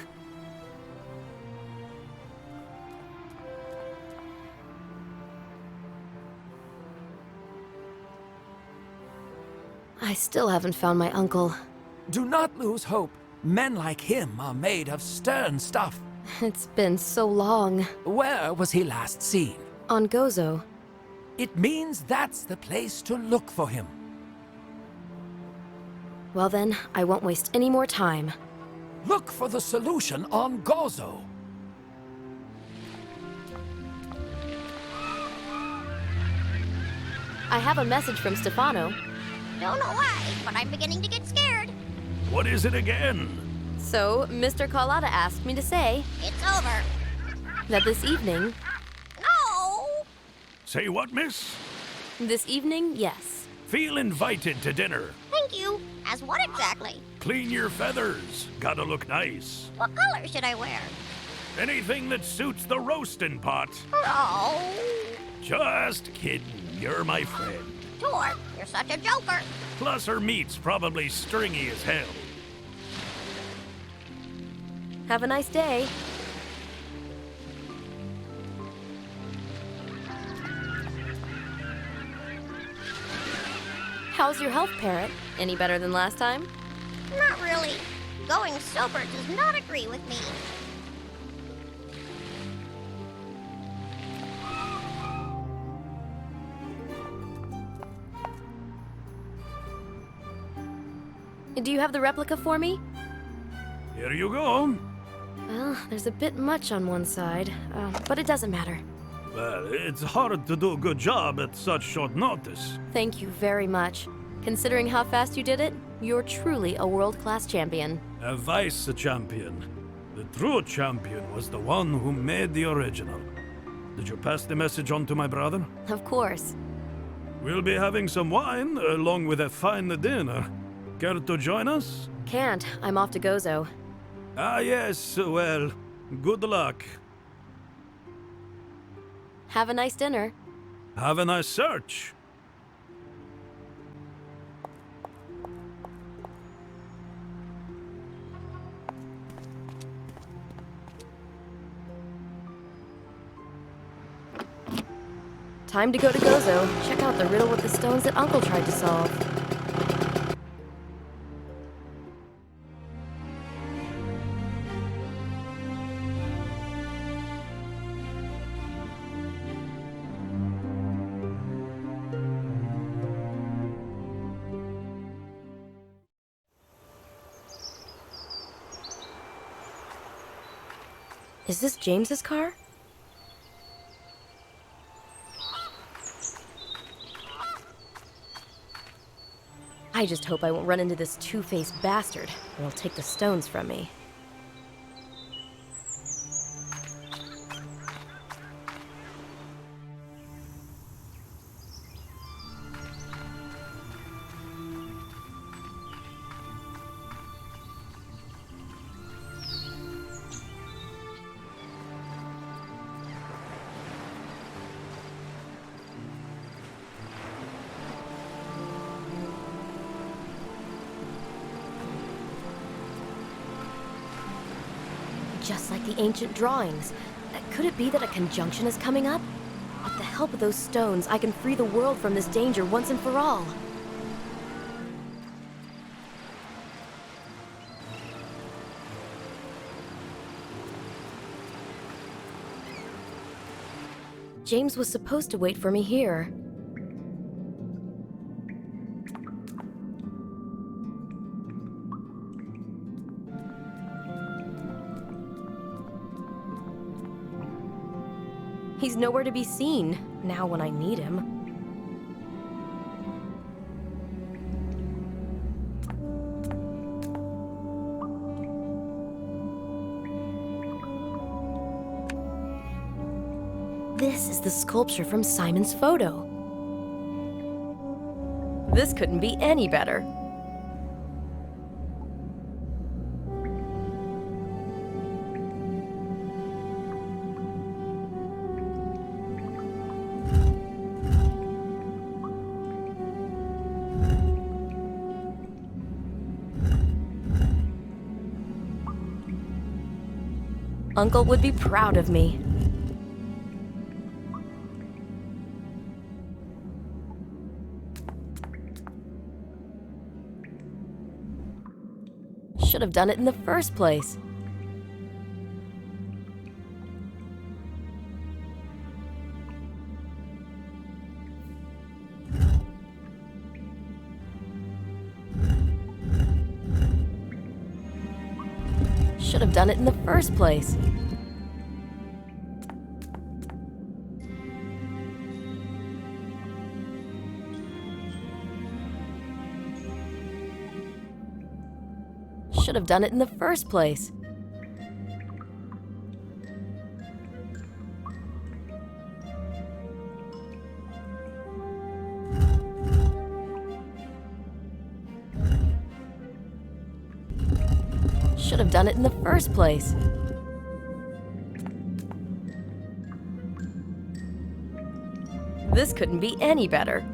S1: I still haven't found my uncle.
S4: Do not lose hope. Men like him are made of stern stuff.
S1: It's been so long.
S4: Where was he last seen?
S1: On Gozo.
S4: It means that's the place to look for him.
S1: Well then, I won't waste any more time.
S4: Look for the solution on Gozo.
S1: I have a message from Stefano.
S5: Don't know why, but I'm beginning to get scared.
S3: What is it again?
S1: So, Mr. Carlotta asked me to say
S5: It's over.
S1: that this evening...
S5: No!
S3: Say what, miss?
S1: This evening, yes.
S3: Feel invited to dinner.
S5: Thank you. As what exactly?
S3: Clean your feathers. Gotta look nice.
S5: What color should I wear?
S3: Anything that suits the roasting pot.
S5: Oh!
S3: Just kidding. You're my friend.
S5: Tor, you're such a joker.
S3: Plus her meat's probably stringy as hell.
S1: Have a nice day. How's your health, Parrot? Any better than last time?
S5: Not really. Going sober does not agree with me.
S1: Do you have the replica for me?
S3: Here you go.
S1: Well, there's a bit much on one side, but it doesn't matter.
S3: Well, it's hard to do a good job at such short notice.
S1: Thank you very much. Considering how fast you did it, you're truly a world-class champion.
S3: A vice champion. The true champion was the one who made the original. Did you pass the message on to my brother?
S1: Of course.
S3: We'll be having some wine, along with a fine dinner. Care to join us?
S1: Can't. I'm off to Gozo.
S3: Ah, yes, well, good luck.
S1: Have a nice dinner.
S3: Have a nice search.
S1: Time to go to Gozo. Check out the riddle with the stones that Uncle tried to solve. Is this James's car? I just hope I won't run into this two-faced bastard, or he'll take the stones from me. Just like the ancient drawings. Could it be that a conjunction is coming up? With the help of those stones, I can free the world from this danger once and for all. James was supposed to wait for me here. He's nowhere to be seen, now when I need him. This is the sculpture from Simon's photo. This couldn't be any better. Uncle would be proud of me. Should have done it in the first place. Should have done it in the first place. Should have done it in the first place. Should have done it in the first place. This couldn't be any better.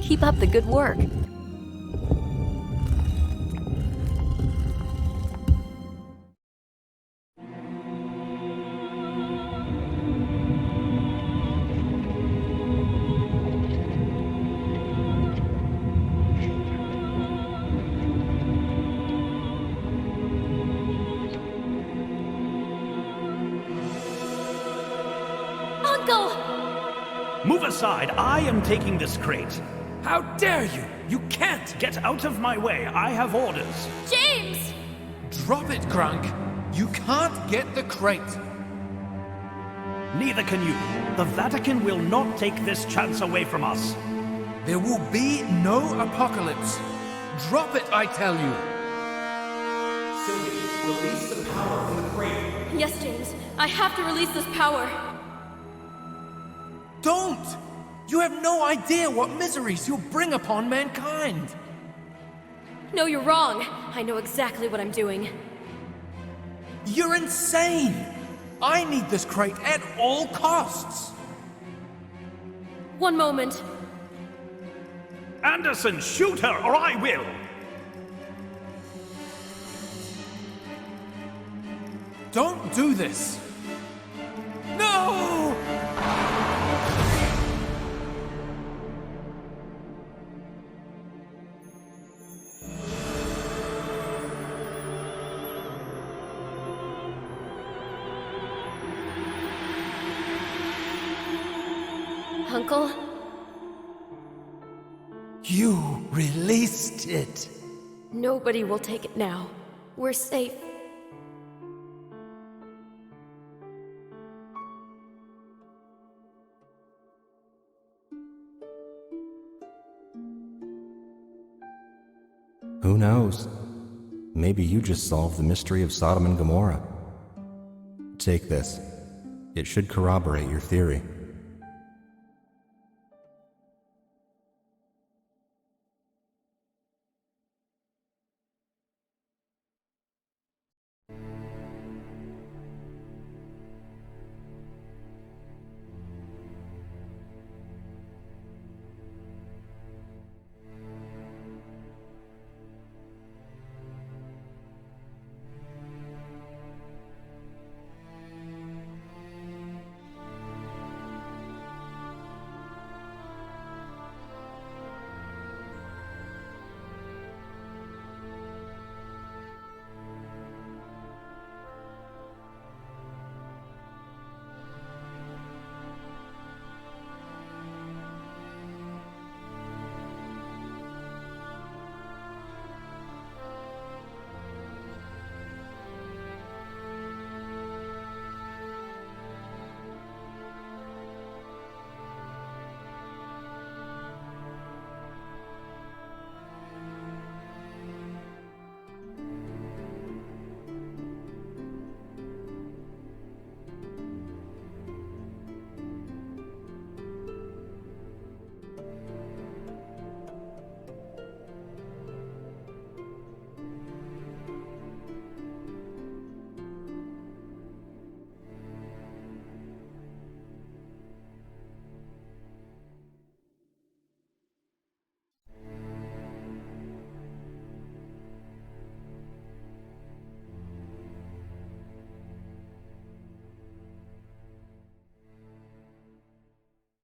S1: Keep up the good work. Uncle!
S3: Move aside. I am taking this crate.
S4: How dare you! You can't!
S3: Get out of my way. I have orders.
S1: James!
S8: Drop it, Grunk. You can't get the crate.
S3: Neither can you. The Vatican will not take this chance away from us.
S8: There will be no apocalypse. Drop it, I tell you.
S4: Sylvie, release the power from the crate.
S1: Yes, James. I have to release this power.
S8: Don't! You have no idea what miseries you'll bring upon mankind.
S1: No, you're wrong. I know exactly what I'm doing.
S8: You're insane! I need this crate at all costs!
S1: One moment.
S3: Anderson, shoot her or I will!
S8: Don't do this! No!
S1: Uncle?
S4: You released it.
S1: Nobody will take it now. We're safe.
S6: Who knows? Maybe you just solved the mystery of Sodom and Gomorrah. Take this. It should corroborate your theory.